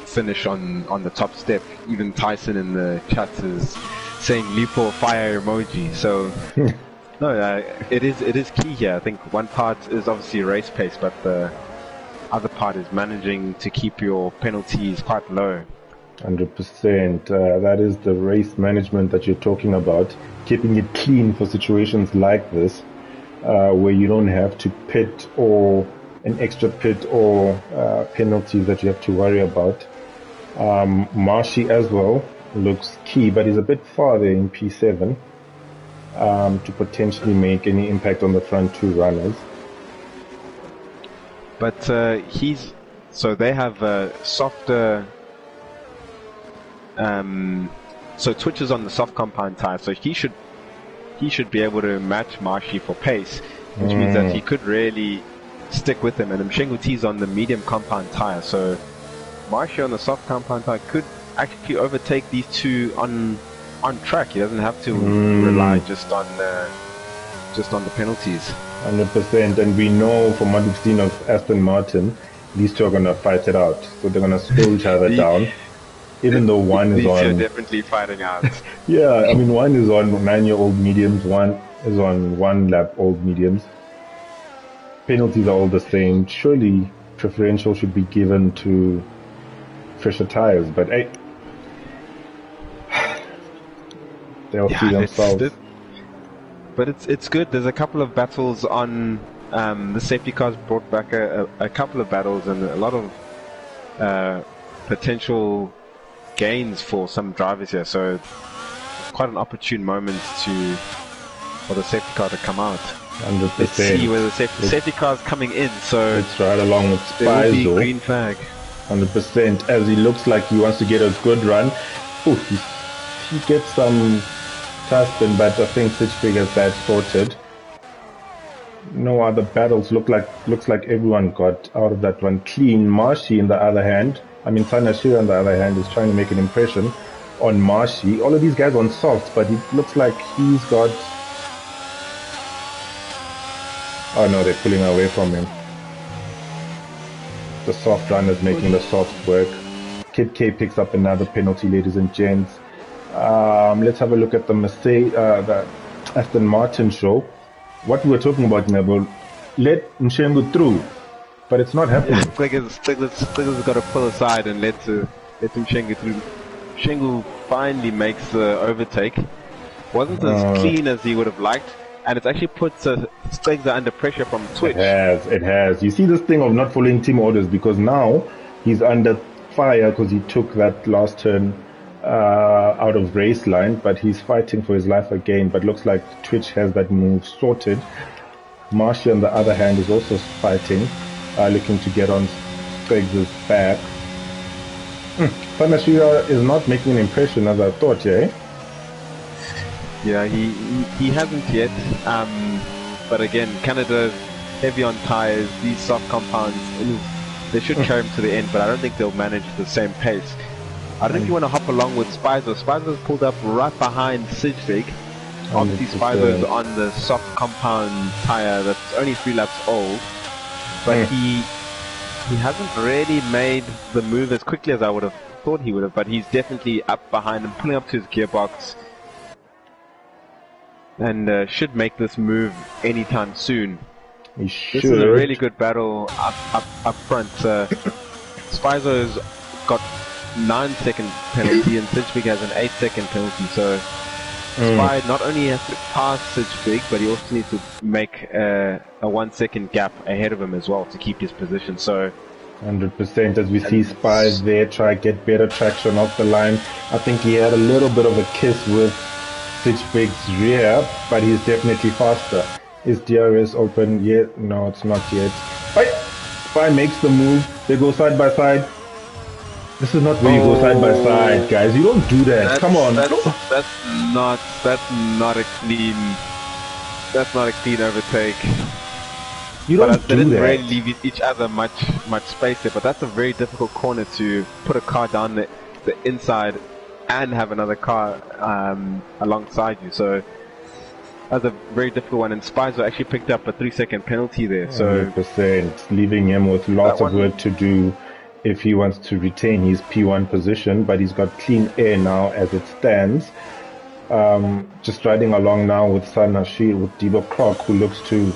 Speaker 2: finish on the top step. Even Tyson in the chat is saying Lipo fire emoji. So no, it is key here. I think one part is obviously race pace, but the other part is managing to keep your penalties quite low.
Speaker 1: 100%. That is the race management that you're talking about. Keeping it clean for situations like this, where you don't have to pit or an extra pit or penalties that you have to worry about. Marshy as well looks key, but he's a bit farther in P7 to potentially make any impact on the front 2 runners.
Speaker 2: But so they have a softer. So Twitch is on the soft compound tire, so he should be able to match Marshy for pace, which means that he could really stick with him. And Mshengu T's on the medium compound tire, so Marshy on the soft compound tire could actually overtake these 2 on track. He doesn't have to rely just on the penalties.
Speaker 1: 100%, and we know from what we've seen of Aston Martin, these 2 are going to fight it out. So they're going to slow each other down. even though one is
Speaker 2: These two are
Speaker 1: on,
Speaker 2: definitely fighting out.
Speaker 1: yeah, I mean, one is on 9-year-old mediums, one is on 1 lap old mediums. Penalties are all the same. Surely preferential should be given to fresher tires, but hey, they'll see themselves.
Speaker 2: But it's good. There's a couple of battles on the safety cars brought back a couple of battles and a lot of potential gains for some drivers here. So it's quite an opportune moment for the safety car to come out.
Speaker 1: 100%.
Speaker 2: Let's see where the safety car's coming in. So
Speaker 1: it's right along with
Speaker 2: there will be
Speaker 1: Spizo.
Speaker 2: green flag.
Speaker 1: 100%. As he looks like he wants to get a good run. Oh, he gets some Tustin, but I think Sitchbig has that sorted. No other battles. Looks like everyone got out of that one clean. Marshy, on the other hand, Sanashira on the other hand is trying to make an impression on Marshy. All of these guys on softs, but it looks like he's got. Oh no, they're pulling away from him. The soft runners making the soft work. Kid K picks up another penalty, ladies and gents. Let's have a look at the Aston Martin show. What we were talking about, Nebo, let Mshengu through, but it's not happening.
Speaker 2: Stigler's got to pull aside and let Mshengu through. Mshengu finally makes the overtake. Wasn't as clean as he would have liked, and it's actually put Stigler under pressure from Twitch.
Speaker 1: It has. You see this thing of not following team orders, because now he's under fire because he took that last turn out of race line, but he's fighting for his life again. But looks like Twitch has that move sorted. Marshy, on the other hand, is also fighting, looking to get on Stigler's back. Panashira is not making an impression as I thought, yeah?
Speaker 2: Yeah, he hasn't yet. But again, Canada's heavy on tires, these soft compounds, they should carry him to the end, but I don't think they'll manage the same pace. I don't think you want to hop along with Spizo. Spizo's pulled up right behind Sidvig. Obviously, Spizo's on the soft compound tire that's only 3 laps old, but he hasn't really made the move as quickly as I would have thought he would have, but he's definitely up behind him, pulling up to his gearbox, and should make this move anytime soon.
Speaker 1: He should.
Speaker 2: This is a really good battle up front. Spizo's got 9-second penalty and Sidgwig has an 8-second penalty, so Spy not only has to pass Sidgwig, but he also needs to make a 1-second gap ahead of him as well to keep his position. So
Speaker 1: 100%, as we see Spy there try to get better traction off the line. I think he had a little bit of a kiss with Sidgwig's rear, but he's definitely faster. Is DRS open yet? No, it's not yet. Spy makes the move. They go side by side. This is not where you go side by side, guys. You don't do that. Come on.
Speaker 2: That's not a clean overtake.
Speaker 1: You don't do that.
Speaker 2: They didn't really leave each other much space there, but that's a very difficult corner to put a car down the inside and have another car alongside you. So that's a very difficult one, and Spizo actually picked up a 3-second penalty there. So
Speaker 1: 100%, leaving him with lots of work to do if he wants to retain his P1 position, but he's got clean air now as it stands. Just riding along now with Sanashir, with Debo Croc, who looks to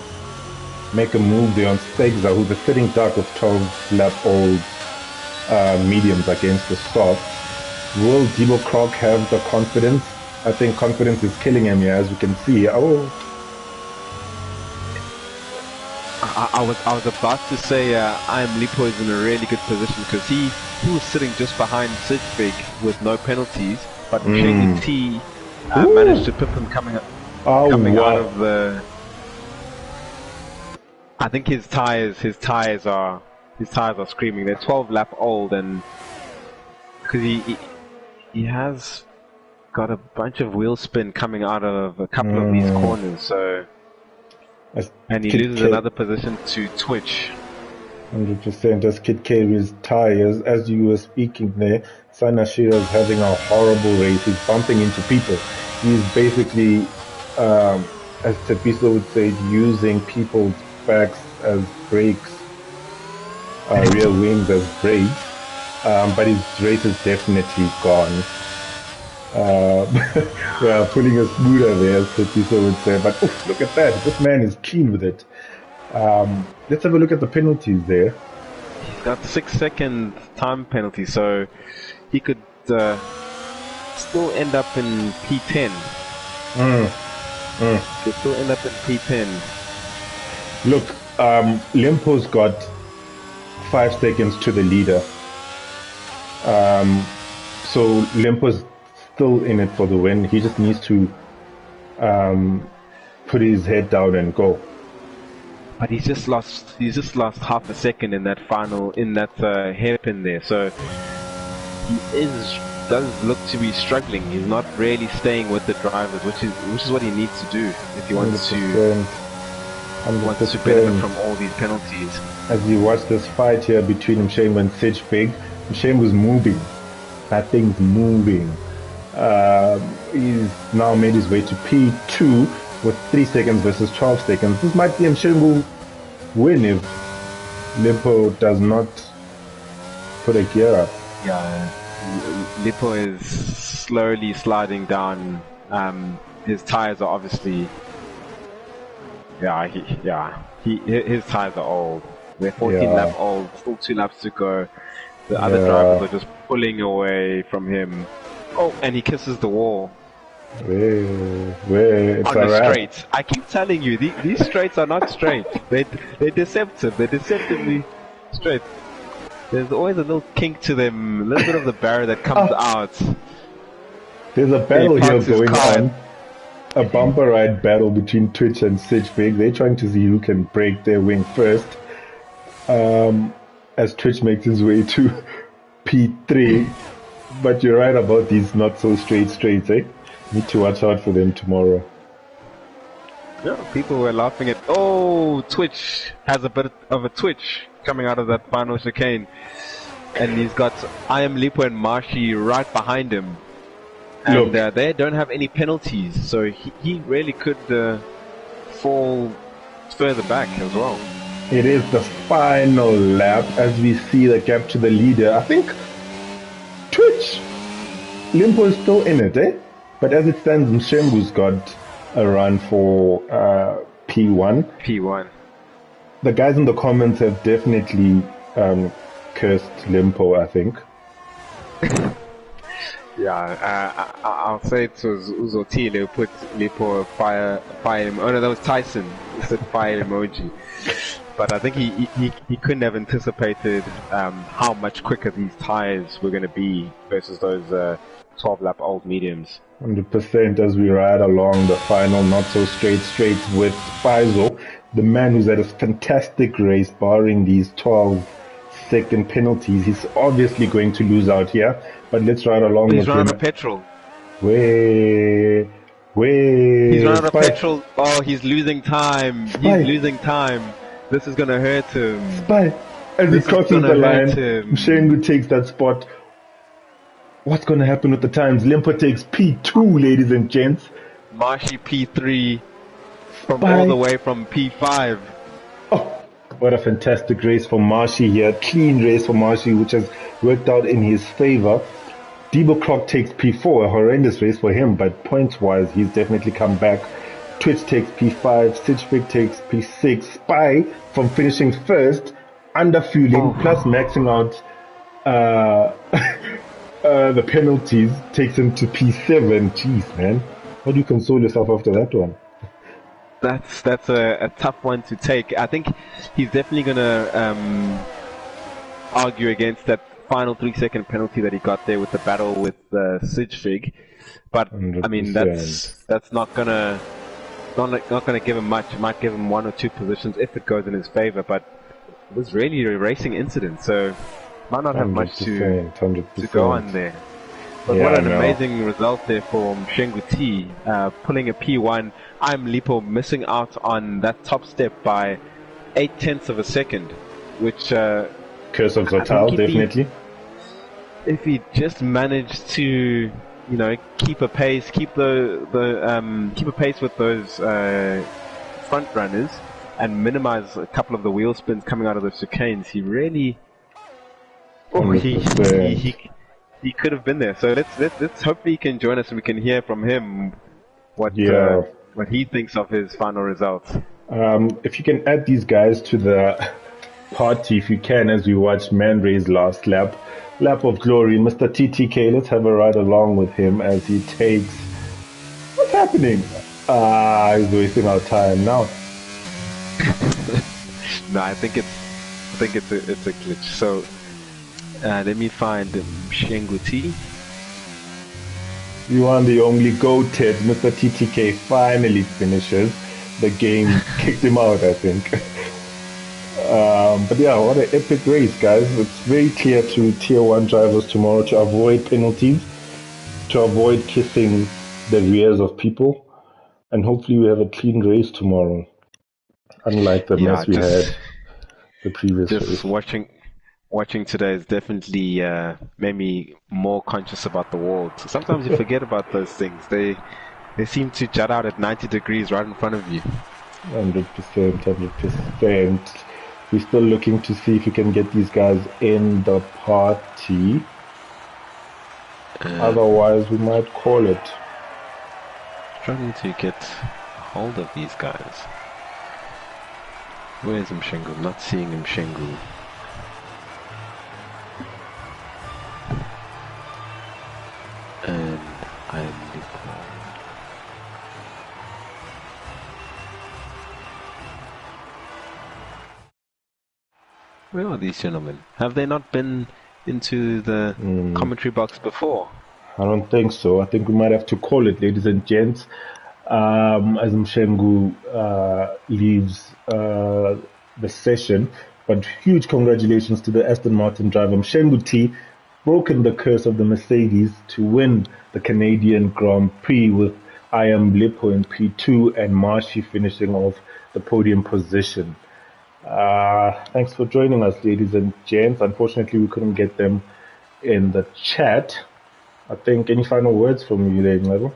Speaker 1: make a move there on Stegza, who's a sitting duck of 12-lap-old mediums against the softs. Will Debo Croc have the confidence? I think confidence is killing him here, as we can see.
Speaker 2: I was about to say Lipo is in a really good position because he was sitting just behind Sidvig with no penalties, but Shengu T managed to pip him coming out of the. I think his tires are screaming. They're 12-lap old, and because he has got a bunch of wheel spin coming out of a couple of these corners, so. And he loses another position to Twitch.
Speaker 1: 100%. As Kid K is tires, as you were speaking there, Sanashira is having a horrible race. He's bumping into people. He's basically, as Tepiso would say, using people's backs as brakes, rear wings as brakes. but his race is definitely gone. Yeah, pulling a smoother there, as Tisa would say. But oof, look at that. This man is keen with it. Let's have a look at the penalties there.
Speaker 2: He's got 6 second time penalty, so he could still end up in P10. Could still end up in P10.
Speaker 1: Look, Limpo's got 5 seconds to the leader. So Limpo's still in it for the win. He just needs to put his head down and go.
Speaker 2: But he's just lost half a second in that hairpin there. So he does look to be struggling. He's not really staying with the drivers, which is what he needs to do if he wants
Speaker 1: 100%.
Speaker 2: to benefit from all these penalties.
Speaker 1: As you watch this fight here between Mshame and Sidgefig, Mshame was moving. That thing's moving. He's now made his way to P2 with 3 seconds versus 12 seconds. This might be Mshame win if Lipo does not put a gear up.
Speaker 2: Yeah, Lipo is slowly sliding down. His tires are obviously, his tires are old. They're 14 lap old, still 2 laps to go. The other drivers are just pulling away from him. Oh, and he kisses the wall.
Speaker 1: It's
Speaker 2: on the straight. I keep telling you, these straights are not straight. They're deceptive. They're deceptively straight. There's always a little kink to them, a little bit of the barrier that comes out.
Speaker 1: There's a battle here going on. A bumper ride battle between Twitch and Sidgefig. They're trying to see who can break their wing first. As Twitch makes his way to P3. But you're right about these not so straights, eh? Need to watch out for them tomorrow.
Speaker 2: Yeah, people were laughing at, oh, Twitch has a bit of a twitch coming out of that final chicane. And he's got I Am Lipo and Marshy right behind him. And they don't have any penalties, so he really could fall further back as well.
Speaker 1: It is the final lap as we see the gap to the leader. I think Twitch, Limpo is still in it, eh? But as it stands, Mshembu's got a run for P1.
Speaker 2: P1.
Speaker 1: The guys in the comments have definitely cursed Limpo, I think.
Speaker 2: Yeah, I'll say it was Uzotile who put Lipo fire emoji. Oh no, that was Tyson who said fire emoji. But I think he couldn't have anticipated how much quicker these tires were going to be versus those 12 lap old mediums.
Speaker 1: 100% as we ride along the final not so straights with Faizo, the man who's had a fantastic race barring these 12-second penalties. He's obviously going to lose out here, but let's ride along.
Speaker 2: He's run out of petrol.
Speaker 1: He's
Speaker 2: run out of petrol. Oh, he's losing time. He's losing time. This is gonna hurt him.
Speaker 1: As he crosses the line, Mshengu takes that spot. What's gonna happen with the times? Limpo takes P2, ladies and gents.
Speaker 2: Marshy P3 from all the way from P5.
Speaker 1: Oh, what a fantastic race for Marshy here. Clean race for Marshy, which has worked out in his favor. Debo Clock takes P4, a horrendous race for him, but points-wise, he's definitely come back. Twitch takes P5, Sidgefig takes P6, Spy from finishing first, under fueling, plus maxing out the penalties, takes him to P7. Jeez, man. How do you console yourself after that one?
Speaker 2: That's a tough one to take. I think he's definitely going to argue against that final 3-second penalty that he got there with the battle with Sidgefig. But, 100%. I mean, that's not going to give him much. It might give him 1 or 2 positions if it goes in his favor, but it was really a racing incident, so might not have much to go on there. But what an amazing result there for Mshengu T, pulling a P1. I'm Lipo missing out on that top step by 0.8 of a second, which
Speaker 1: curse of Zotal, definitely.
Speaker 2: If he just managed to, keep a pace, keep a pace with those front runners, and minimize a couple of the wheel spins coming out of the chicanes, he really Oh, he he he
Speaker 1: 100%.
Speaker 2: he he could have been there. So let's hopefully he can join us and we can hear from him
Speaker 1: Yeah.
Speaker 2: what he thinks of his final results.
Speaker 1: If you can add these guys to the party, if you can, as we watch Man Ray's last lap of glory, Mr. TTK, let's have a ride along with him as he takes. What's happening? He's wasting our time now.
Speaker 2: No, I think it's a glitch. So let me find Shenguti.
Speaker 1: You are the only goated. Mr. TTK finally finishes. The game kicked him out, I think. But yeah, what an epic race, guys. It's very clear to tier 1 drivers tomorrow to avoid penalties, to avoid kissing the rears of people, and hopefully we have a clean race tomorrow, unlike the
Speaker 2: Yeah,
Speaker 1: mess we had the previous
Speaker 2: just
Speaker 1: race.
Speaker 2: watching today has definitely made me more conscious about the world. Sometimes you forget about those things. They seem to jut out at 90 degrees right in front of you.
Speaker 1: 100%, 100%. We're still looking to see if we can get these guys in the party. Otherwise, we might call it.
Speaker 2: Struggling to get hold of these guys. Where's Mshengu? Not seeing Mshengu. And I'm Where are these gentlemen? Have they not been into the commentary box before?
Speaker 1: I don't think so. I think we might have to call it, ladies and gents. As Mshengu leaves the session. But huge congratulations to the Aston Martin driver Mshengu T, broken the curse of the Mercedes to win the Canadian Grand Prix with I Am Lippo in P2 and Marshy finishing off the podium position. Thanks for joining us, ladies and gents. Unfortunately, we couldn't get them in the chat. I think any final words from you there, Ngabo?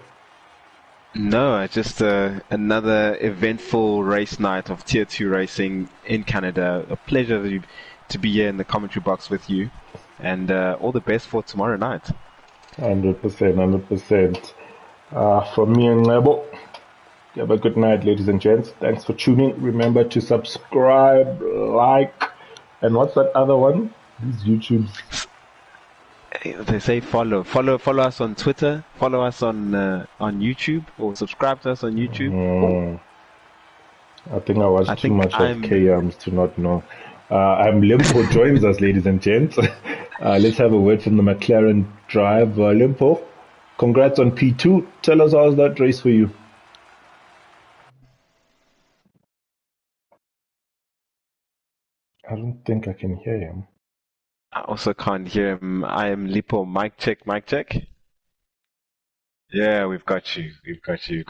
Speaker 2: No, just another eventful race night of Tier 2 racing in Canada. A pleasure to be here in the commentary box with you. And all the best for tomorrow night.
Speaker 1: 100%, 100%. From me and Ngabo, have a good night, ladies and gents. Thanks for tuning. Remember to subscribe, like, and what's that other one? These YouTubes.
Speaker 2: They say follow us on Twitter, follow us on YouTube, or subscribe to us on YouTube.
Speaker 1: I think I watched too much of K-Arms to not know. I'm Limpo joins us, ladies and gents. Let's have a word from the McLaren driver. Limpo, congrats on P2. Tell us, how's that race for you? I don't think I can hear him.
Speaker 2: I also can't hear him. I am Lipo. Mic check, mic check. Yeah, we've got you. We've got you.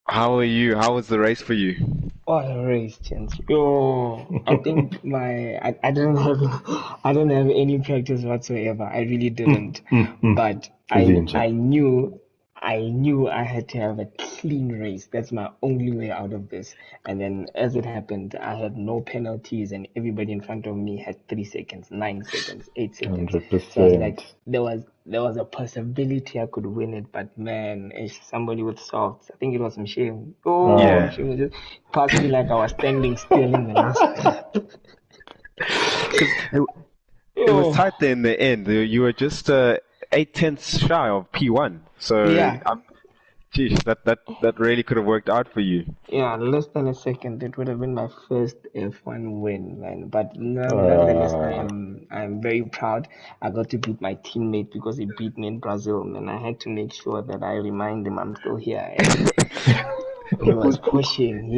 Speaker 2: How are you? How was the race for you?
Speaker 3: What a race, gents. I think I didn't have any practice whatsoever. I really didn't. But I knew I had to have a clean race. That's my only way out of this. And then as it happened, I had no penalties and everybody in front of me had 3 seconds, 9 seconds, 8 seconds.
Speaker 1: 100%.
Speaker 3: So I was like, there was a possibility I could win it, but man, if somebody with softs, I think it was Michelle. Michelle just passed me like I was standing still in the last lap.
Speaker 2: It was tight there in the end. You were just 8/10 shy of P1. So
Speaker 3: yeah.
Speaker 2: Geez, that really could have worked out for you.
Speaker 3: Yeah, less than a second. It would have been my first F1 win, man. But nonetheless, I am very proud. I got to beat my teammate because he beat me in Brazil, and I had to make sure that I remind him I'm still here. He was pushing.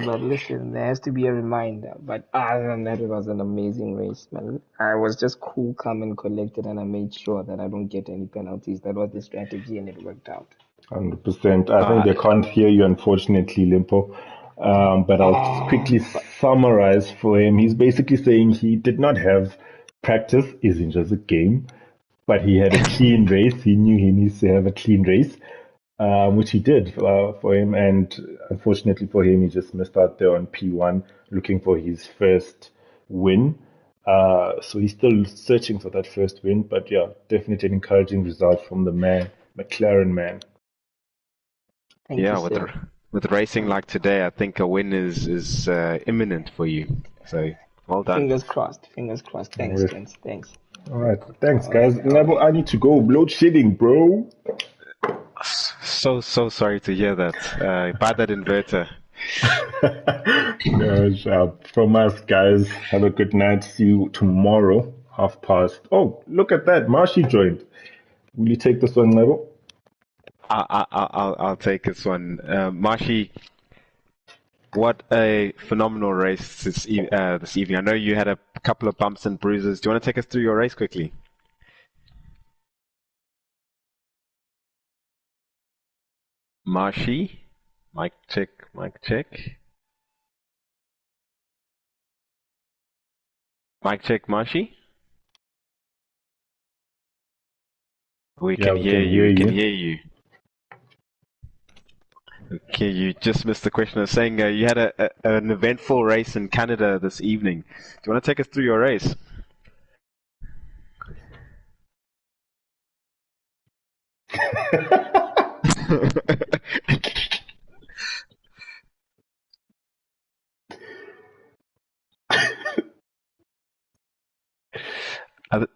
Speaker 3: But listen, there has to be a reminder. But other than that, it was an amazing race, man. I was just cool, calm, and collected, and I made sure that I don't get any penalties. That was the strategy, and it worked out.
Speaker 1: 100%. I think they can't hear you, unfortunately, Limpo. But I'll quickly summarize for him. He's basically saying he did not have practice, isn't just a game, but he had a clean race. He knew he needs to have a clean race. which he did for him. And unfortunately for him, he just missed out there on P1, looking for his first win. So he's still searching for that first win. But yeah, definitely an encouraging result from the man, McLaren man.
Speaker 3: Thank you,
Speaker 2: Yeah,
Speaker 3: sir.
Speaker 2: with racing like today, I think a win is imminent for you. So well done.
Speaker 3: Fingers crossed. Fingers crossed. Thanks,
Speaker 1: Alright.
Speaker 3: gents. Thanks.
Speaker 1: All right. Thanks,
Speaker 3: All
Speaker 1: guys.
Speaker 3: right.
Speaker 1: Nabo, I need to go. Load shedding, bro.
Speaker 2: So sorry to hear that. Buy that inverter.
Speaker 1: Yeah, from us, guys. Have a good night. See you tomorrow, 1:30. Oh, look at that. Marshy joined. Will you take this one, Nabo?
Speaker 2: I'll take this one. Marshy, what a phenomenal race this evening. I know you had a couple of bumps and bruises. Do you want to take us through your race quickly? Marshy? Mic check, mic check. Mic check, Marshy? We
Speaker 1: Yeah,
Speaker 2: can
Speaker 1: we
Speaker 2: hear
Speaker 1: can
Speaker 2: you,
Speaker 1: hear
Speaker 2: we can
Speaker 1: you.
Speaker 2: hear you. Okay, you just missed the question. I was saying you had an eventful race in Canada this evening. Do you want to take us through your race? I,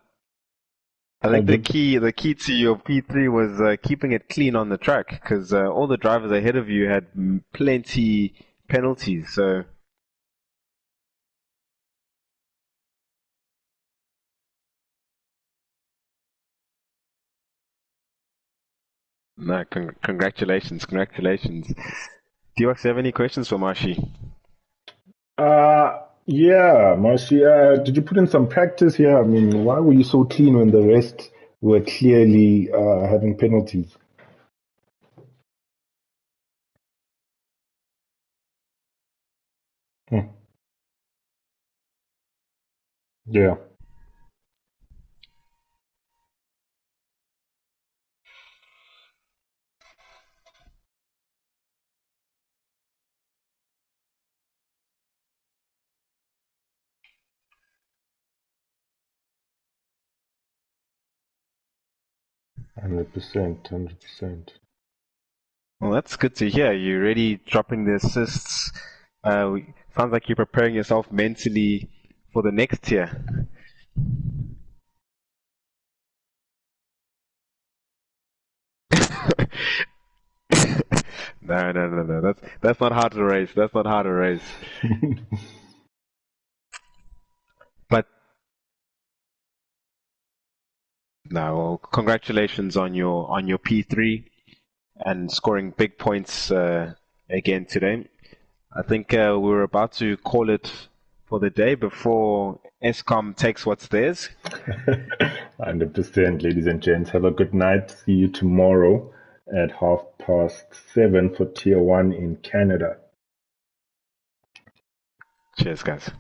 Speaker 2: I think the
Speaker 1: 100,
Speaker 2: key to your P3 was keeping it clean on the track because all the drivers ahead of you had plenty penalties. So no, congratulations, congratulations. Do you actually have any questions for Marshy?
Speaker 1: yeah, Marshy, did you put in some practice here? I mean, why were you so clean when the rest were clearly having penalties? Hmm. Yeah, 100%, 100%.
Speaker 2: Well, that's good to hear. You're already dropping the assists. Sounds like you're preparing yourself mentally for the next tier. No. That's not how to race. That's not how to race. But no, well, congratulations on your P3 and scoring big points again today. I think we're about to call it for the day before ESCOM takes what's theirs.
Speaker 1: 100%, ladies and gents. Have a good night. See you tomorrow at 7:30 for Tier 1 in Canada.
Speaker 2: Cheers, guys.